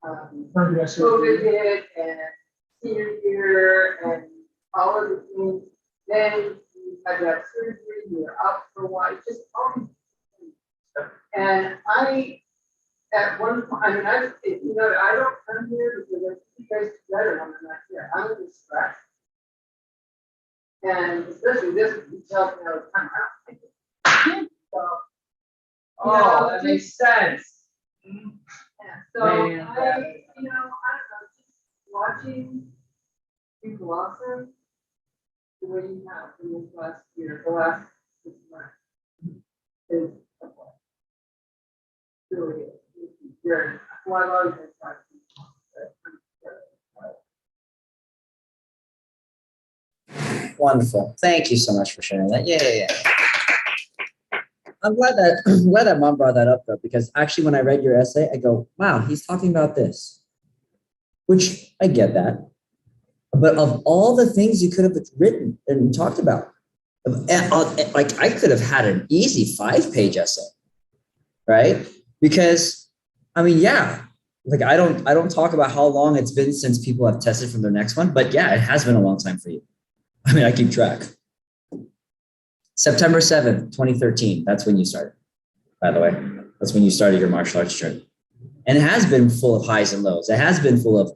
COVID hit and senior year and all of the things. Then you had that surgery, you were out for a while, just all these things. And I, at one point, I mean, I don't come here because I think you guys do better when I'm not here. I'm just stressed. And especially this, you tell me all the time. So, That makes sense. yeah, so I don't know, just watching you blossom the way you have in this last year, the last 6 months is really is. It's very, well, I've always been trying to. Wonderful. Thank you so much for sharing that. Yeah. I'm glad that mom brought that up though, because actually when I read your essay, I go, wow, he's talking about this, which I get that. But of all the things you could have written and talked about, like I could have had an easy 5-page essay, right? Because I mean, yeah, like I don't talk about how long it's been since people have tested from their next one, but yeah, it has been a long time for you. I mean, I keep track. September 7th, 2013. That's when you started, by the way. That's when you started your martial arts journey. And it has been full of highs and lows. It has been full of,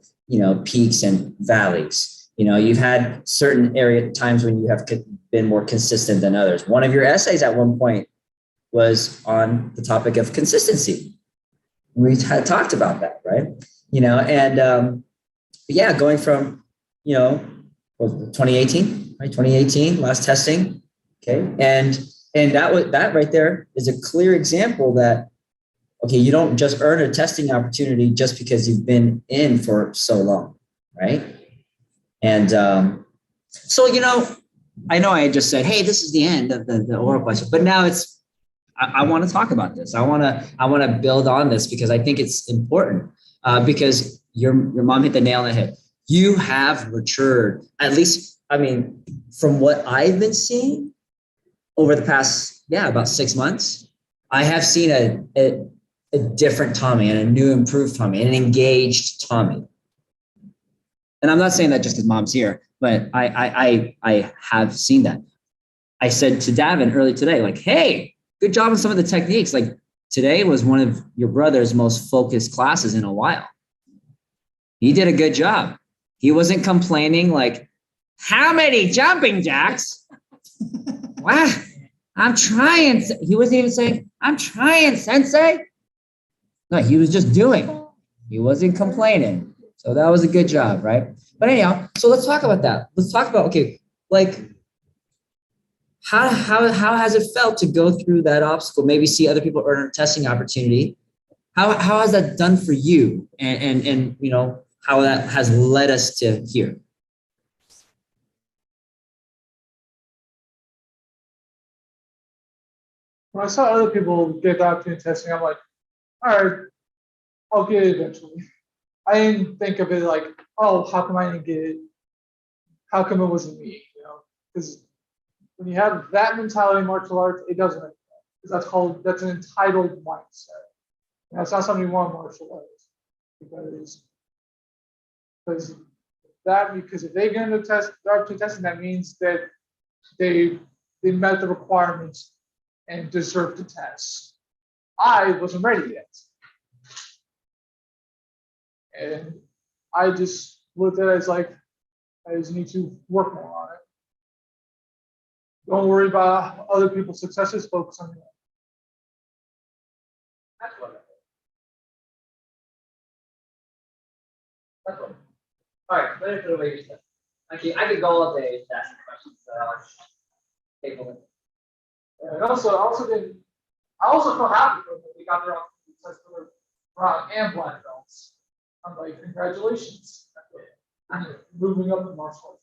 peaks and valleys. You've had certain times when you have been more consistent than others. One of your essays at one point was on the topic of consistency. We had talked about that, right? Yeah, going from, 2018, right? 2018, last testing. Okay. And And that right there is a clear example that, okay, you don't just earn a testing opportunity just because you've been in for so long, right? And so, I know I just said, hey, this is the end of the oral question, but now I want to talk about this. I want to build on this because I think it's important because your mom hit the nail on the head. You have matured, at least, from what I've been seeing over the past, about 6 months, I have seen a different Tommy and a new improved Tommy and an engaged Tommy. And I'm not saying that just because mom's here, but I have seen that. I said to Davin early today, like, hey, good job on some of the techniques. Like today was one of your brother's most focused classes in a while. He did a good job. He wasn't complaining like, how many jumping jacks? Wow, I'm trying. He wasn't even saying, I'm trying, sensei. No, he was just doing. He wasn't complaining. So that was a good job, right? But anyhow, so let's talk about that. Let's talk about, okay, like how has it felt to go through that obstacle? Maybe see other people earn a testing opportunity. How has that done for you? And how that has led us to here. When I saw other people get the opportunity of testing, I'm like, all right, I'll get it eventually. I didn't think of it like, oh, how come I didn't get it? How come it wasn't me? Because when you have that mentality in martial arts, it doesn't make sense. Because that's an entitled mindset. And that's not something you want in martial arts. Because if they get into testing, that means that they met the requirements and deserve to test. I wasn't ready yet. And I just looked at it as like, I just need to work more on it. Don't worry about other people's successes, focus on your own. That's wonderful. That's wonderful. All right, let me put away your stuff. I could go all day just asking questions, so I'll take a look. And I also felt happy for them. We got their own brown and black belts. I'm like, congratulations. I'm moving up in martial arts.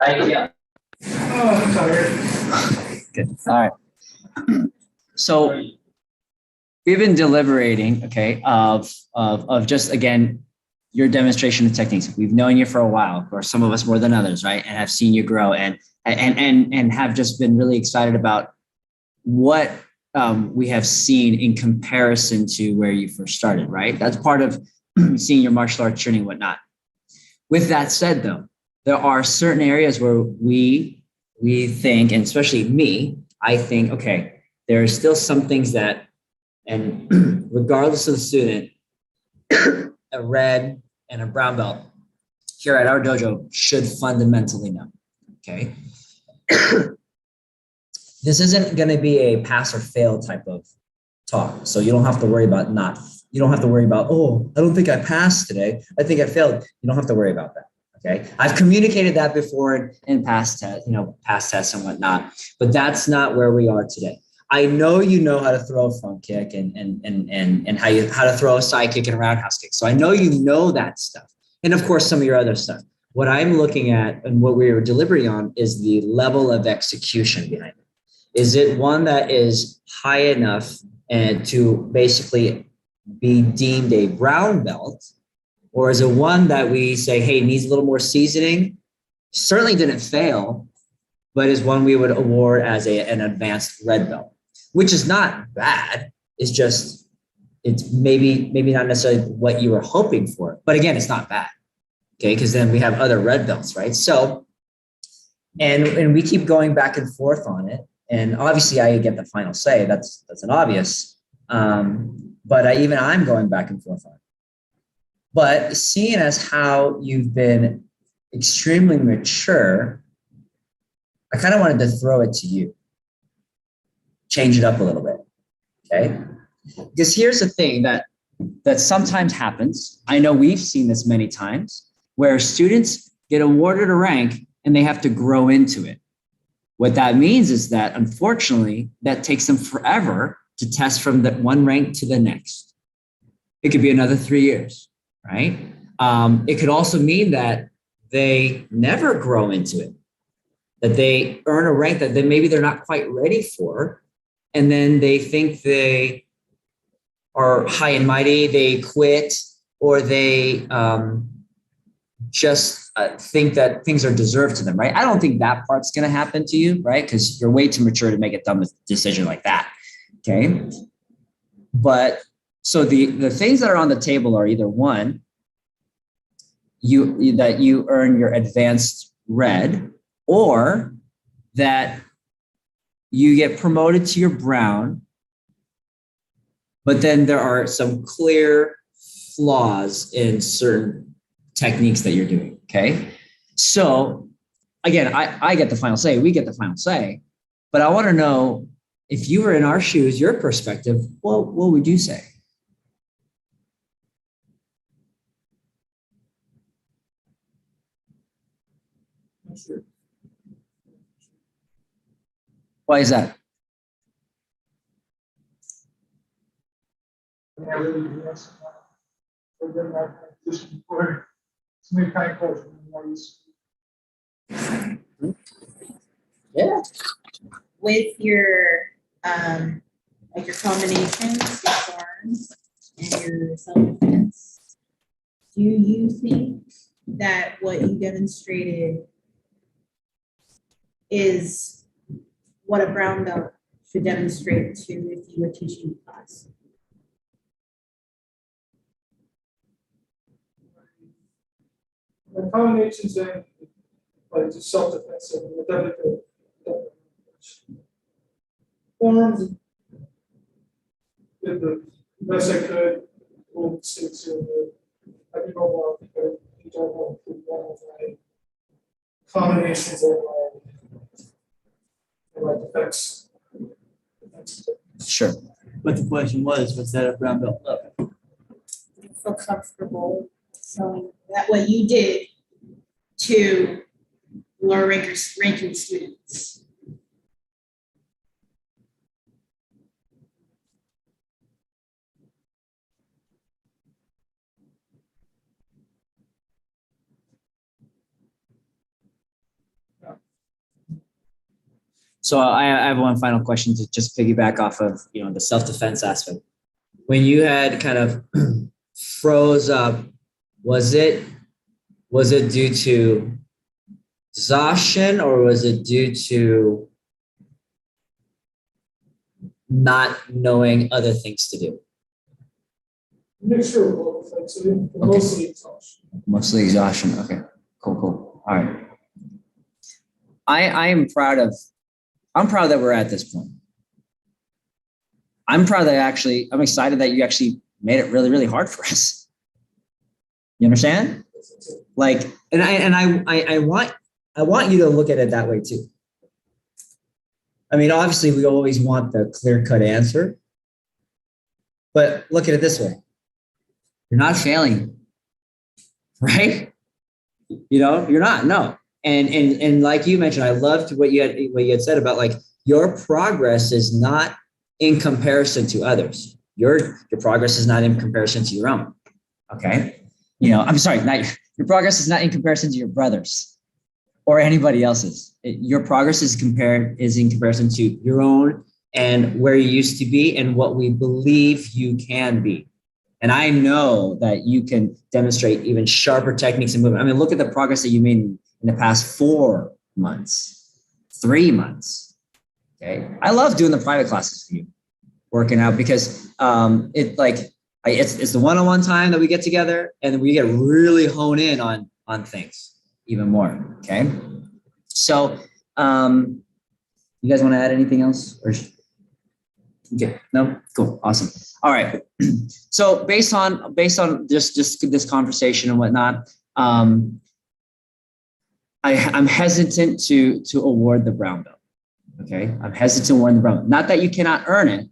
How you feel? Oh, I'm tired. Good. All right. So we've been deliberating, okay, of just again your demonstration of techniques. We've known you for a while, or some of us more than others, right? And have seen you grow and have just been really excited about what we have seen in comparison to where you first started, right? That's part of seeing your martial arts journey and whatnot. With that said, though, there are certain areas where we think, and especially me, I think, okay, there are still some things that, and regardless of the student, a red and a brown belt here at our dojo should fundamentally know, okay? This isn't going to be a pass or fail type of talk. So you don't have to worry about you don't have to worry about, oh, I don't think I passed today. I think I failed. You don't have to worry about that. Okay. I've communicated that before in past tests, past tests and whatnot, but that's not where we are today. I know you know how to throw a front kick and how to throw a side kick and a roundhouse kick. So I know you know that stuff. And of course, some of your other stuff. What I'm looking at and what we were deliberating on is the level of execution behind it. Is it one that is high enough and to basically be deemed a brown belt? Or is it one that we say, hey, needs a little more seasoning? Certainly didn't fail, but is one we would award as an advanced red belt, which is not bad. It's maybe not necessarily what you were hoping for. But again, it's not bad. Okay, because then we have other red belts, right? So, and we keep going back and forth on it. And obviously I get the final say, that's an obvious, but I'm going back and forth on it. But seeing as how you've been extremely mature, I kind of wanted to throw it to you. Change it up a little bit, okay? Because here's the thing that sometimes happens. I know we've seen this many times where students get awarded a rank and they have to grow into it. What that means is that, unfortunately, that takes them forever to test from that one rank to the next. It could be another 3 years, right? It could also mean that they never grow into it, that they earn a rank that maybe they're not quite ready for, and then they think they are high and mighty, they quit, or they just think that things are deserved to them, right? I don't think that part's going to happen to you, right? Because you're way too mature to make a dumb decision like that, okay? But so the things that are on the table are either one, that you earn your advanced red, or that you get promoted to your brown, but then there are some clear flaws in certain techniques that you're doing, okay? So again, I get the final say, we get the final say, but I want to know, if you were in our shoes, your perspective, well, what would you say? Sure. Why is that? I really yes. I've been in that position before. It's new kind of culture. Yeah. With your, like your combinations, your forms, and your self-defense, do you think that what you demonstrated is what a brown belt should demonstrate to if you were teaching class? The combinations and like just self-defense and the forms did the best I could. All the states in the I did all the you don't know all my combinations and my defense. Sure. But the question was that a brown belt level? Feel comfortable showing that what you did to lower ranking students. So I have one final question to just piggyback off of, the self-defense aspect. When you had kind of froze up, was it due to exhaustion or was it due to not knowing other things to do? Mixture of both, I'd say, but mostly exhaustion. Mostly exhaustion. Okay, cool. All right. I'm proud that we're at this point. I'm excited that you actually made it really, really hard for us. You understand? Like, I want you to look at it that way too. I mean, obviously we always want the clear-cut answer, but look at it this way. You're not failing, right? You're not, no. And like you mentioned, I loved what you had said about like your progress is not in comparison to others. Your progress is not in comparison to your own. Okay. I'm sorry, your progress is not in comparison to your brothers or anybody else's. Your progress is in comparison to your own and where you used to be and what we believe you can be. And I know that you can demonstrate even sharper techniques and movement. I mean, look at the progress that you made in the past 4 months, 3 months. Okay. I love doing the private classes with you, working out, because it's the one-on-one time that we get together and we get really hone in on things even more. Okay. So, you guys want to add anything else or? Okay. No? Cool. Awesome. All right. So based on just this conversation and whatnot, I'm hesitant to award the brown belt. Okay. I'm hesitant to award the brown belt. Not that you cannot earn it.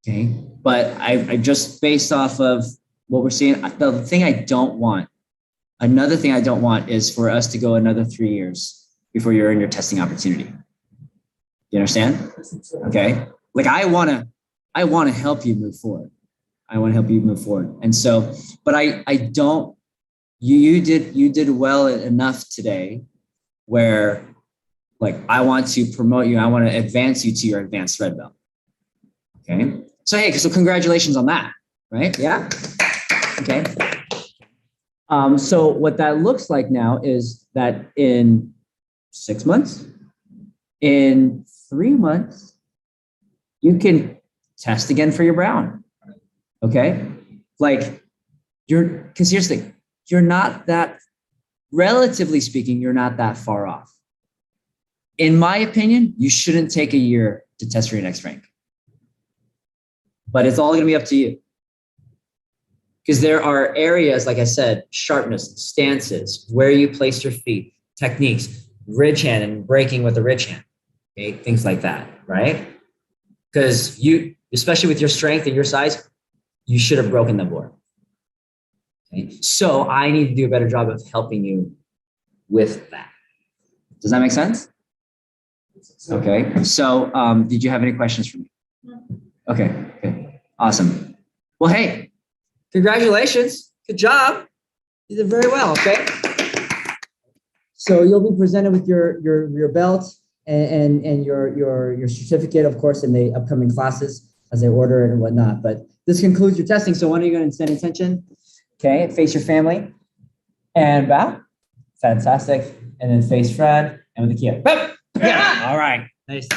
Okay. But I just based off of what we're seeing, another thing I don't want is for us to go another 3 years before you earn your testing opportunity. You understand? Okay. Like I want to help you move forward. And so, but I don't, you did well enough today where like, I want to promote you. I want to advance you to your advanced red belt. Okay. So, hey, so congratulations on that, right? Yeah. Okay. So what that looks like now is that in 6 months, in 3 months, you can test again for your brown. Okay. Like because here's the thing, you're not that, relatively speaking, you're not that far off. In my opinion, you shouldn't take a year to test for your next rank. But it's all going to be up to you. Because there are areas, like I said, sharpness, stances, where you place your feet, techniques, ridge hand and breaking with the ridge hand. Okay, things like that, right? Because you, especially with your strength and your size, you should have broken the board. Okay? So I need to do a better job of helping you with that. Does that make sense? Okay. So did you have any questions for me? Okay. Awesome. Well, hey, congratulations. Good job. You did very well. Okay. So you'll be presented with your belt and your certificate, of course, in the upcoming classes as they order it and whatnot. But this concludes your testing. So when are you going to send attention? Okay. Face your family and bow. Fantastic. And then face Fred and with the key. Yeah. All right. Nice.